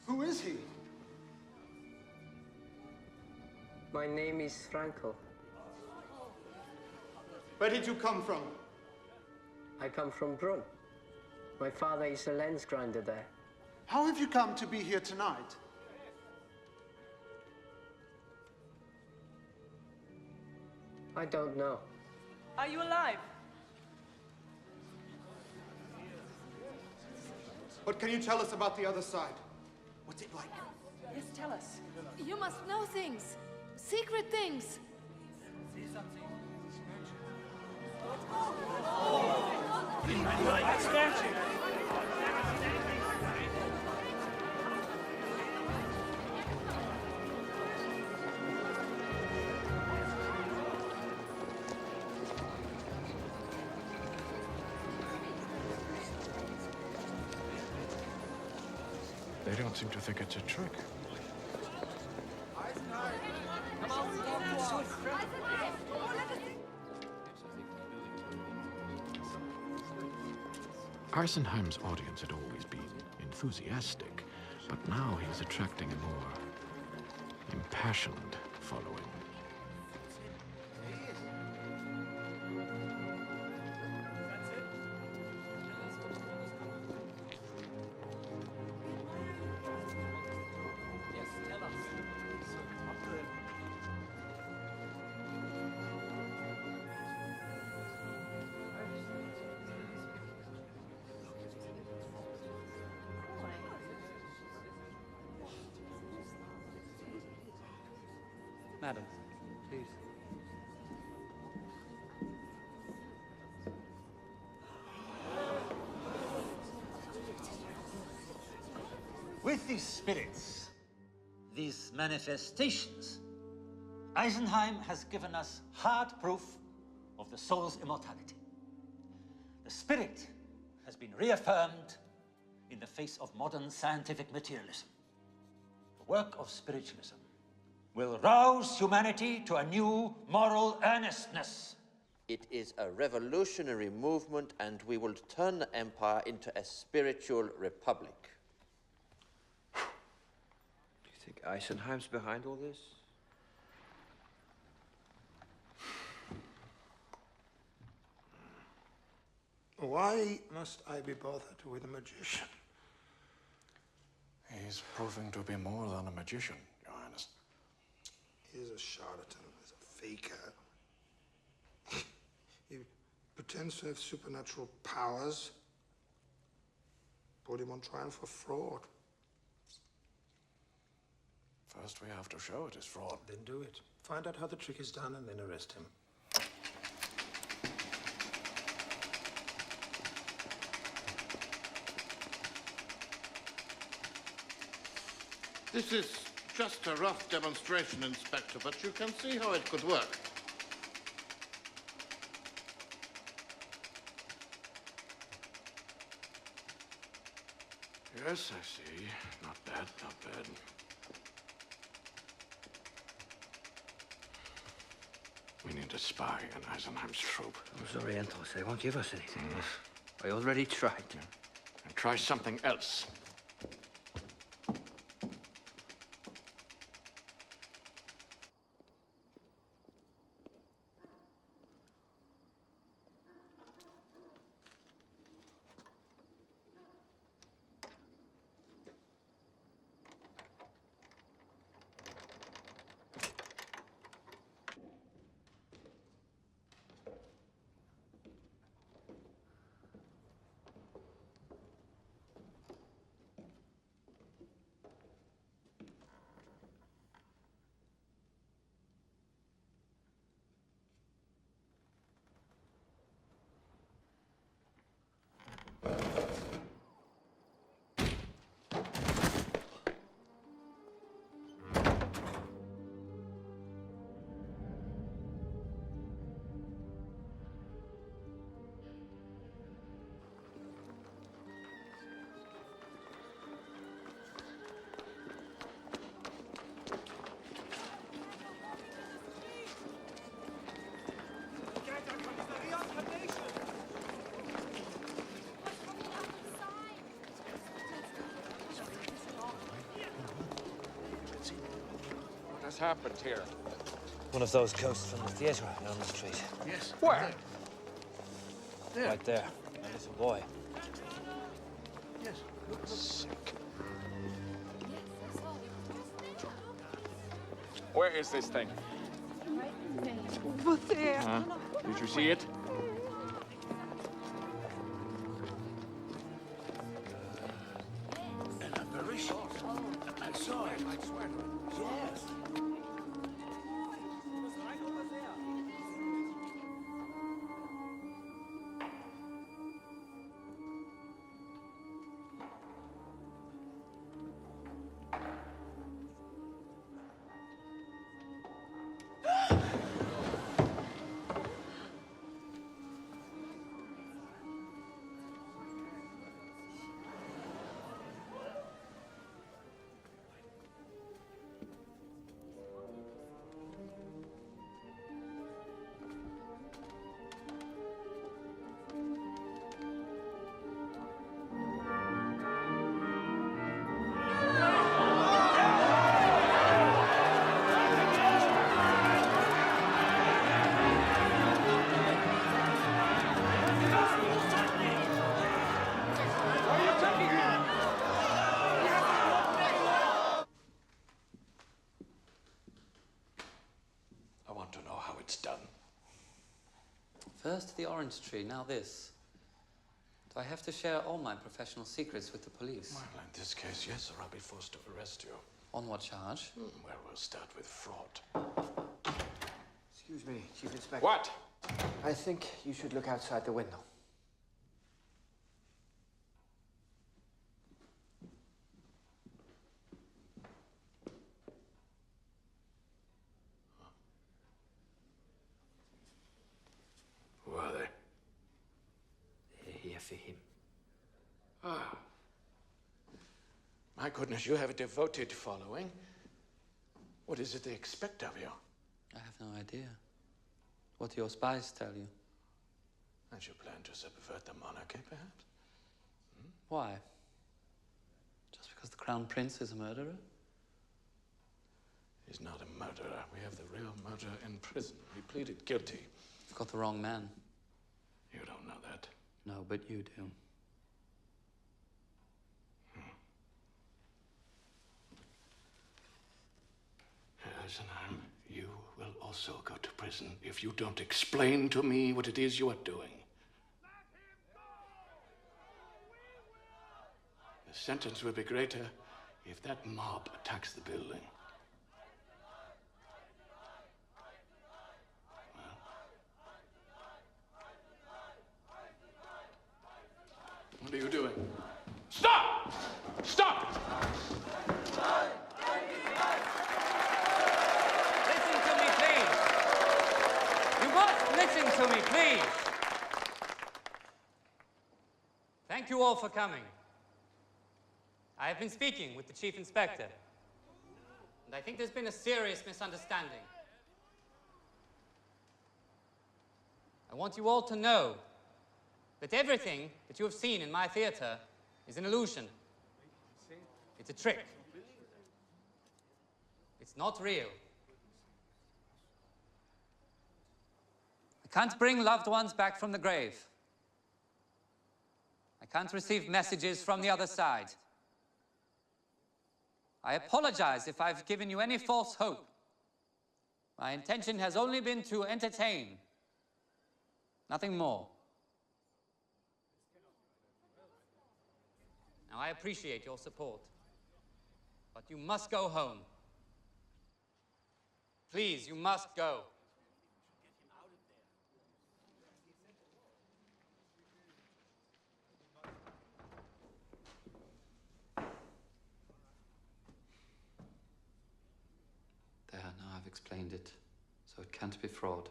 Who is he? My name is Franco. Where did you come from? I come from Brunn. My father is a lens grinder there. How have you come to be here tonight? I don't know. Are you alive? What can you tell us about the other side? What's it like? Yes, tell us. You must know things. Secret things. They don't seem to think it's a trick. Eisenheim's audience had always been enthusiastic, but now he is attracting a more impassioned following. Madam, please. With these spirits, these manifestations, Eisenheim has given us hard proof of the soul's immortality. The spirit has been reaffirmed in the face of modern scientific materialism. The work of spiritualism will rouse humanity to a new moral earnestness. It is a revolutionary movement, and we will turn the empire into a spiritual republic. Do you think Eisenheim's behind all this? Why must I be bothered with a magician? He's proving to be more than a magician, Your Highness. He's a charlatan, he's a faker. He pretends to have supernatural powers. Put him on trial for fraud. First, we have to show it is fraud. Then do it. Find out how the trick is done and then arrest him. This is just a rough demonstration, Inspector, but you can see how it could work. Yes, I see. Not bad, not bad. We need a spy in Eisenheim's troop. Those Orientals, they won't give us anything. I already tried. Yeah. And try something else. What's happened here? One of those ghosts from the theater on Elm Street. Yes. Where? Right there. A little boy. Yes. Sick. Where is this thing? Over there. Huh? Did you see it? An apparition. I saw it. I swear to it. Yes. I want to know how it's done. First the orange tree, now this. Do I have to share all my professional secrets with the police? Well, in this case, yes, or I'll be forced to arrest you. On what charge? Well, we'll start with fraud. Excuse me, Chief Inspector. What? I think you should look outside the window. care for him. Ah. My goodness, you have a devoted following. What is it they expect of you? I have no idea. What do your spies tell you? That you plan to subvert the monarchy, perhaps? Why? Just because the Crown Prince is a murderer? He's not a murderer. We have the real murderer in prison. He pleaded guilty. You've got the wrong man. You don't know that. No, but you do. Eisenheim, you will also go to prison if you don't explain to me what it is you are doing. The sentence will be greater if that mob attacks the building. What are you doing? Stop! Stop! Listen to me, please. You must listen to me, please. Thank you all for coming. I have been speaking with the Chief Inspector, and I think there's been a serious misunderstanding. I want you all to know that everything that you have seen in my theater is an illusion. It's a trick. It's not real. I can't bring loved ones back from the grave. I can't receive messages from the other side. I apologize if I've given you any false hope. My intention has only been to entertain, nothing more. Now, I appreciate your support, but you must go home. Please, you must go. There, now I've explained it, so it can't be fraud.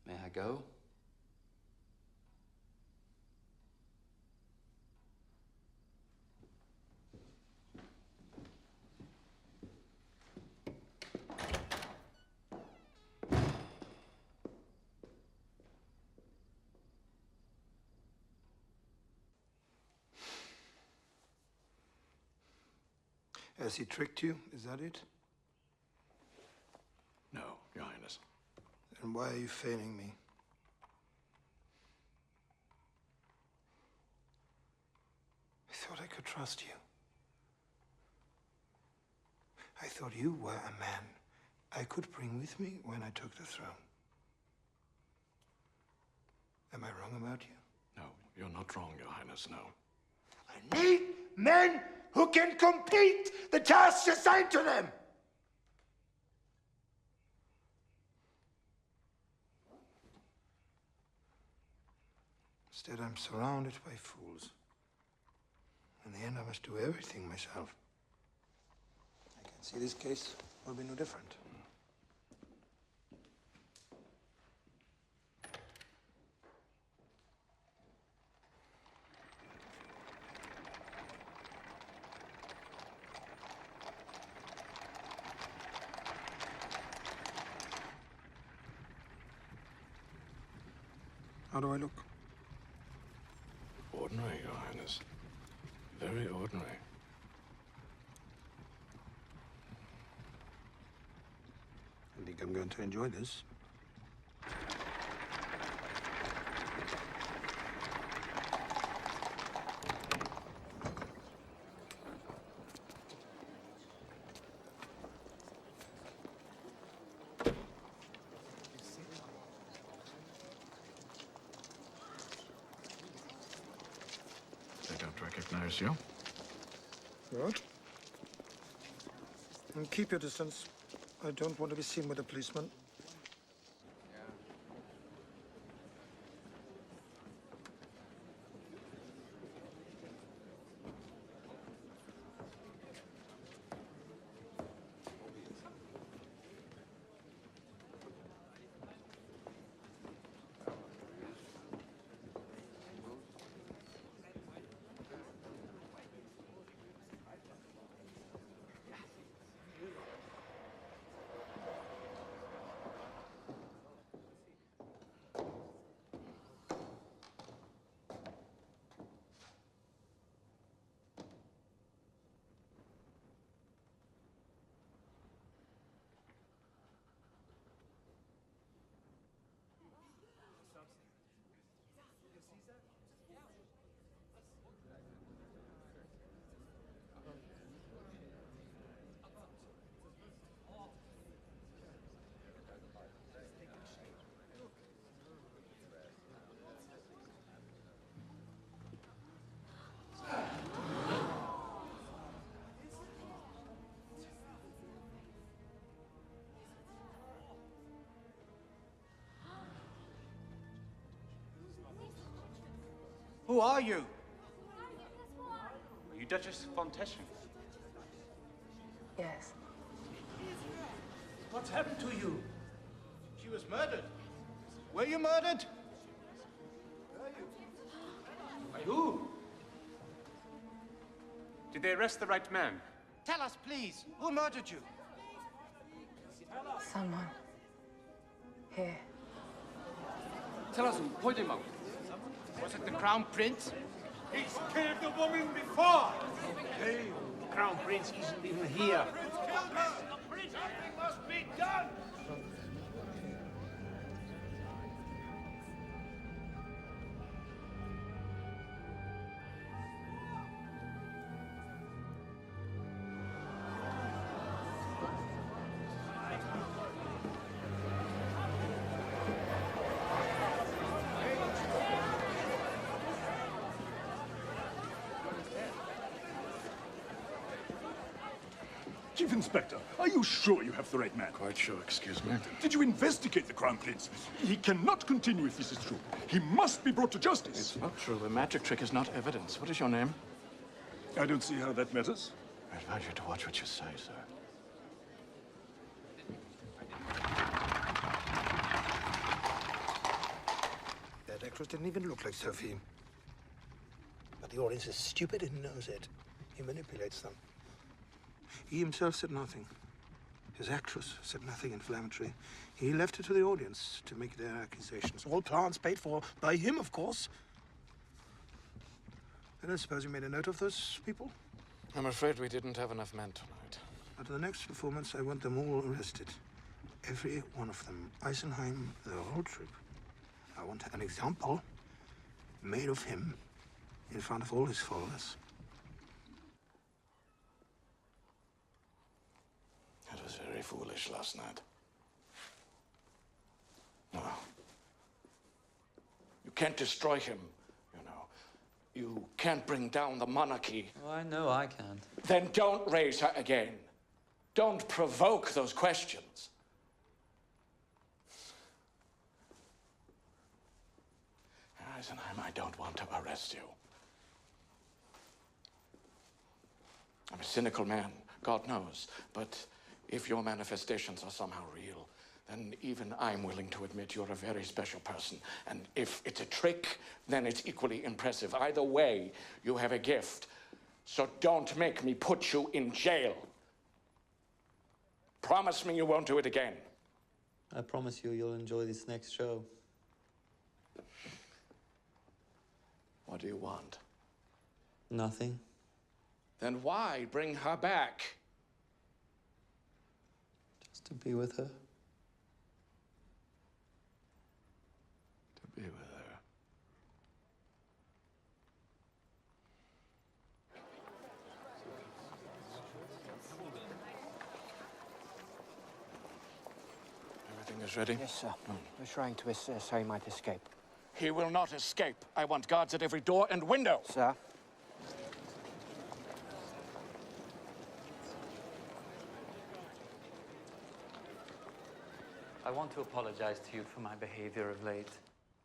May I go? Has he tricked you? Is that it? No, Your Highness. Then why are you feigning me? I thought I could trust you. I thought you were a man I could bring with me when I took the throne. Am I wrong about you? No, you're not wrong, Your Highness, no. I need men who can complete the tasks assigned to them! Instead, I'm surrounded by fools. In the end, I must do everything myself. I can see this case will be no different. How do I look? Ordinary, Your Highness. Very ordinary. I think I'm going to enjoy this. They don't recognize you. What? And keep your distance. I don't want to be seen with a policeman. Who are you? Are you Duchess von Teschen? Yes. What's happened to you? She was murdered. Were you murdered? By who? Did they arrest the right man? Tell us, please. Who murdered you? Someone. Here. Tell us, point him out. Was it the Crown Prince? He's killed the woman before! Hey, the Crown Prince isn't even here. Something must be done! Chief Inspector, are you sure you have the right man? Quite sure, excuse me. Did you investigate the Crown Prince? He cannot continue if this is true. He must be brought to justice. It's not true. A magic trick is not evidence. What is your name? I don't see how that matters. I advise you to watch what you say, sir. That actress didn't even look like Sophie. But the audience is stupid and knows it. He manipulates them. He himself said nothing. His actress said nothing inflammatory. He left it to the audience to make their accusations. All plans paid for by him, of course. I don't suppose you made a note of those people? I'm afraid we didn't have enough men tonight. At the next performance, I want them all arrested. Every one of them. Eisenheim, the whole troupe. I want an example made of him in front of all his followers. That was very foolish last night. No. You can't destroy him, you know. You can't bring down the monarchy. Oh, I know I can't. Then don't raise her again. Don't provoke those questions. Eisenheim, I don't want to arrest you. I'm a cynical man, God knows, but if your manifestations are somehow real, then even I'm willing to admit you're a very special person. And if it's a trick, then it's equally impressive. Either way, you have a gift. So don't make me put you in jail. Promise me you won't do it again. I promise you, you'll enjoy this next show. What do you want? Nothing. Then why bring her back? Just to be with her. To be with her. Everything is ready? Yes, sir. We're trying to assess how he might escape. He will not escape. I want guards at every door and window. Sir? I want to apologize to you for my behavior of late,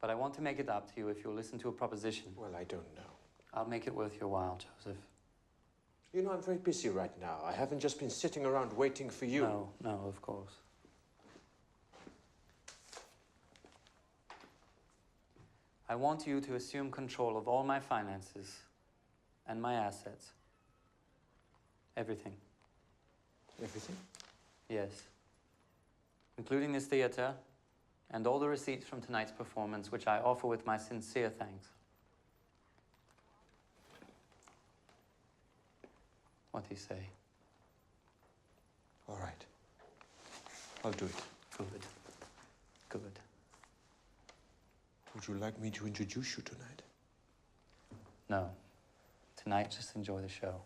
but I want to make it up to you if you'll listen to a proposition. Well, I don't know. I'll make it worth your while, Joseph. You know, I'm very busy right now. I haven't just been sitting around waiting for you. No, of course. I want you to assume control of all my finances and my assets. Everything. Everything? Yes. Including this theater and all the receipts from tonight's performance, which I offer with my sincere thanks. What do you say? All right. I'll do it. Good. Good. Would you like me to introduce you tonight? No. Tonight, just enjoy the show.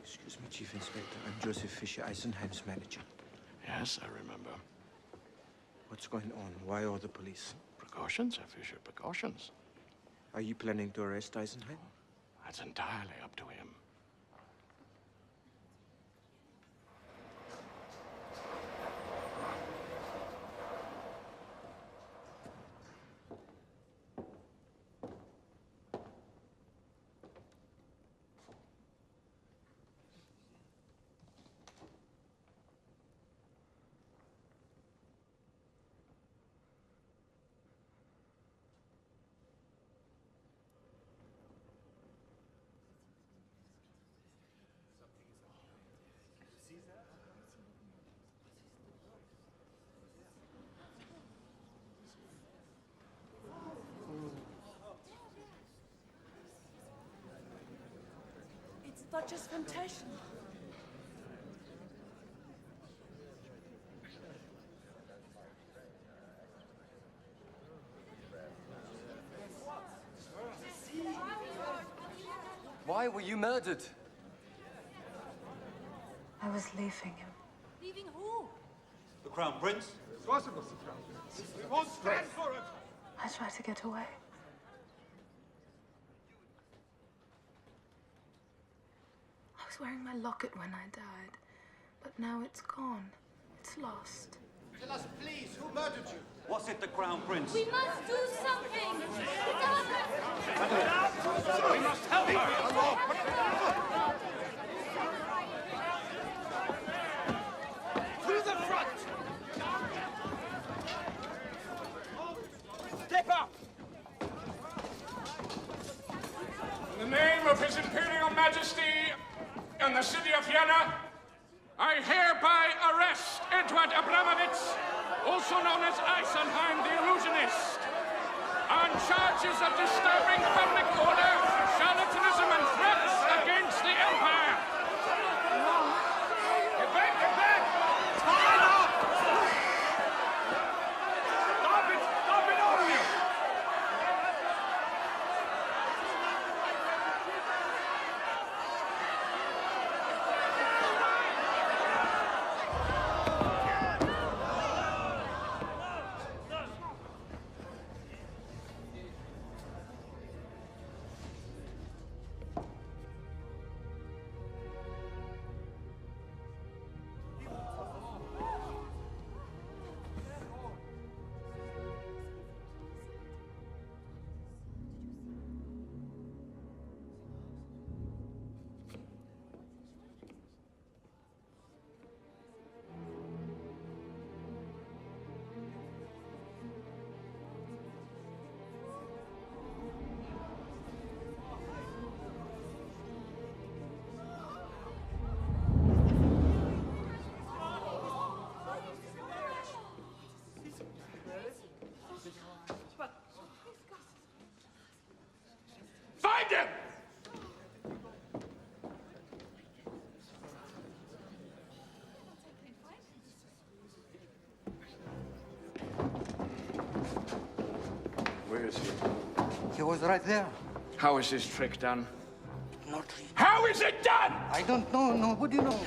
Excuse me, Chief Inspector. I'm Joseph Fisher, Eisenheim's manager. Yes, I remember. What's going on? Why all the police? Precautions, Herr Fischer, precautions. Are you planning to arrest Eisenheim? That's entirely up to him. It's Duchess von Teschen. Why were you murdered? I was leaving him. Leaving who? The Crown Prince? Of course it was the Crown Prince. We won't stand for it! I tried to get away. I was wearing my locket when I died, but now it's gone. It's lost. Tell us, please, who murdered you? Was it the Crown Prince? We must do something! We must help her! To the front! Step up! In the name of His Imperial Majesty and the city of Vienna, I hereby arrest Edward Abramovich, also known as Eisenheim the Illusionist, on charges of disturbing public order, charlatanism, and threats against the Empire. Get back! Get back! Stand up! Stop it! Stop it, all of you! Find him! Where is he? He was right there. How is this trick done? Not really. How is it done? I don't know. Nobody knows.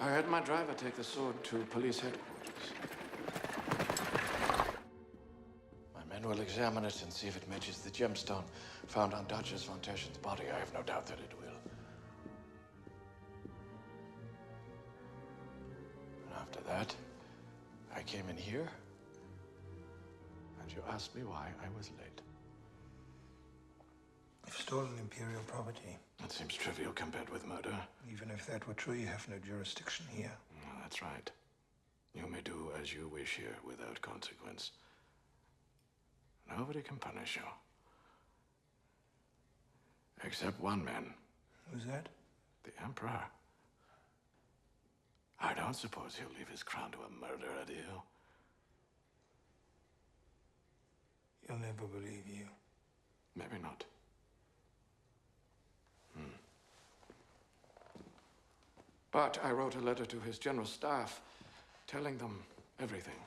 I had my driver take the sword to police headquarters. My men will examine it and see if it matches the gemstone found on Duchess von Teschen's body. I have no doubt that it will. And after that, I came in here, and you asked me why I was late. You've stolen Imperial property. That seems trivial compared with murder. Even if that were true, you have no jurisdiction here. No, that's right. You may do as you wish here without consequence. Nobody can punish you. Except one man. Who's that? The Emperor. I don't suppose he'll leave his crown to a murderer, do you? He'll never believe you. Maybe not. But I wrote a letter to his general staff telling them everything,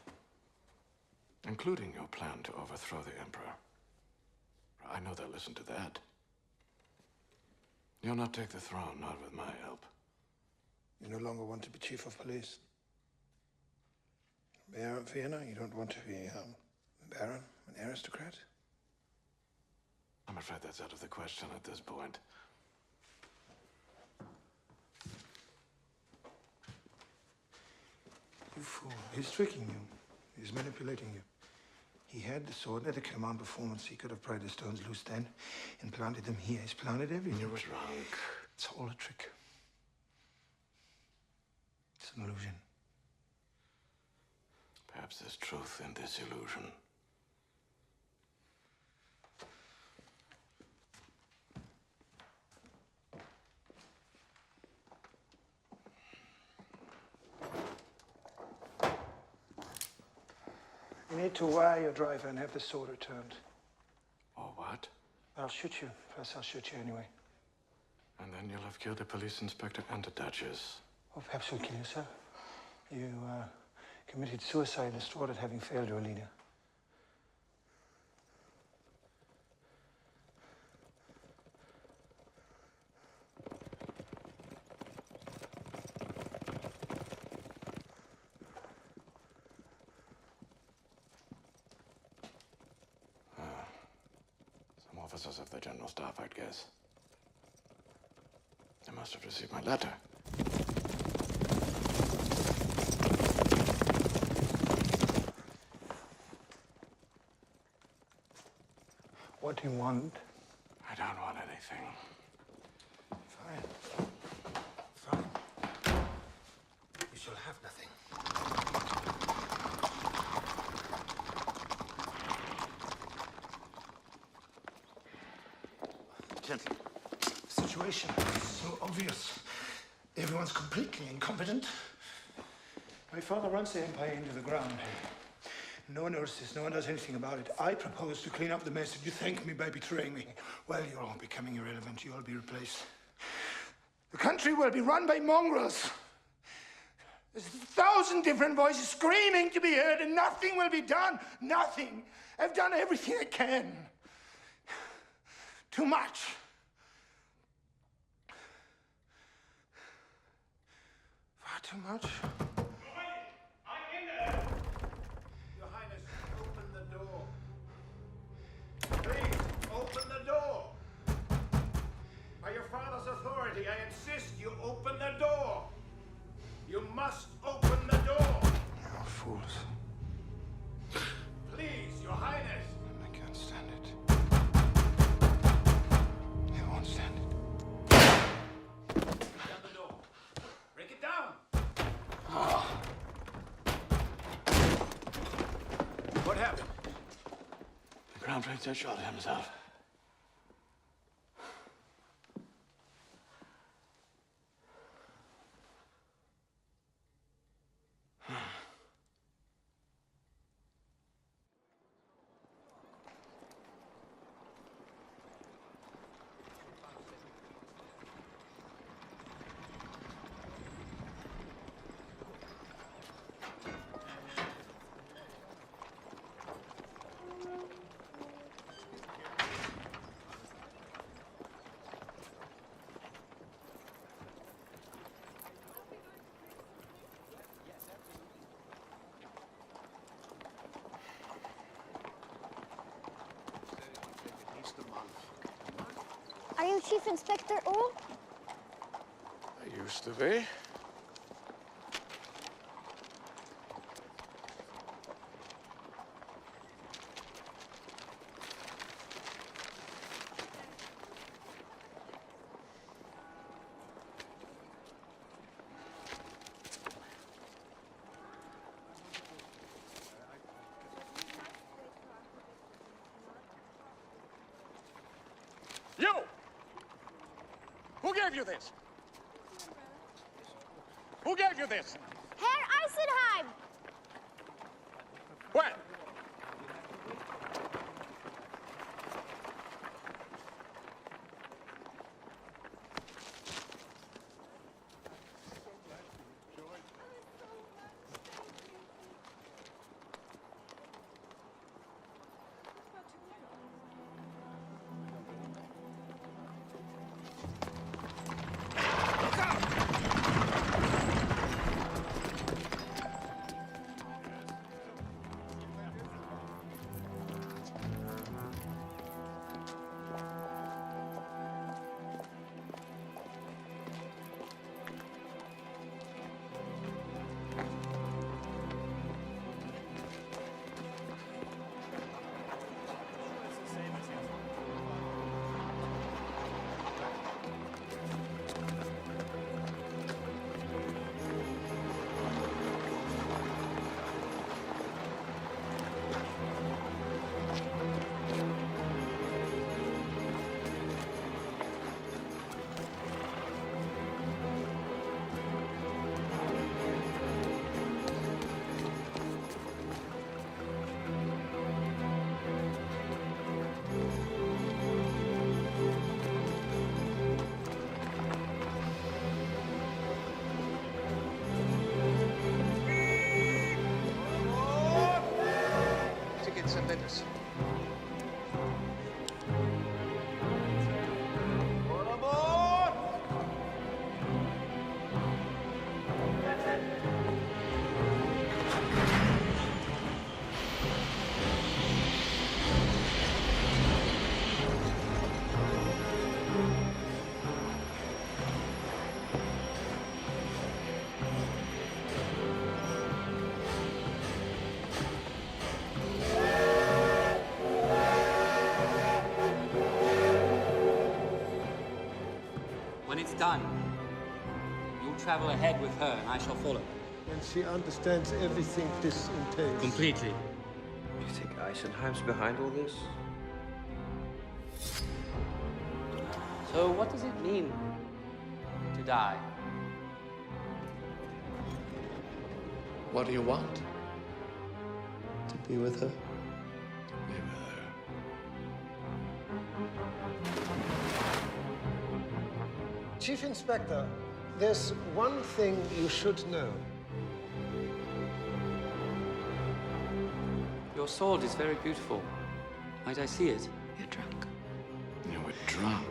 including your plan to overthrow the Emperor. I know they'll listen to that. You'll not take the throne, not with my help. You no longer want to be chief of police. Mayor of Vienna, you don't want to be a baron, an aristocrat? I'm afraid that's out of the question at this point. You fool. He's tricking you. He's manipulating you. He had the sword at a command performance. He could have pried the stones loose then and planted them here. He's planted everything. You were drunk. It's all a trick. It's an illusion. Perhaps there's truth in this illusion. You need to wire your driver and have the sword returned. Or what? I'll shoot you. First, I'll shoot you anyway. And then you'll have killed the police inspector and the Duchess. Or perhaps you'll kill yourself. You committed suicide and restored at having failed your leader. Some officers of the General Staff, I'd guess. They must have received my letter. What do you want? I don't want anything. Fine. Fine. You shall have nothing. Gentlemen. The situation is so obvious. Everyone's completely incompetent. My father runs the empire into the ground. No one notices, no one does anything about it. I propose to clean up the mess, and you thank me by betraying me. Well, you're all becoming irrelevant. You'll be replaced. The country will be run by mongrels. There's 1,000 different voices screaming to be heard, and nothing will be done. Nothing. I've done everything I can. Too much. Far too much. Your Highness, open the door. Please, open the door. By your father's authority, I insist you open the door. You must open the door. Oh, fools. Please, Your Highness. I can't stand it. I won't stand it. Down the door. Break it down. What happened? The Crown Prince had shot himself. Are you Chief Inspector Orr? I used to be. You! Who gave you this? Who gave you this? Herr Eisenheim! When? Tickets and letters. When it's done, you'll travel ahead with her and I shall follow. And she understands everything this entails. Completely. You think Eisenheim's behind all this? So what does it mean to die? What do you want? To be with her. Chief Inspector, there's one thing you should know. Your sword is very beautiful. Might I see it? You're drunk. You were drunk.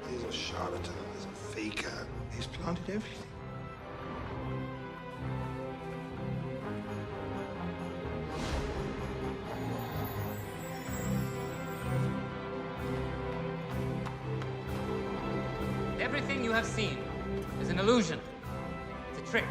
He's a charlatan, he's a faker. He's planted everything. Everything you have seen is an illusion. It's a trick.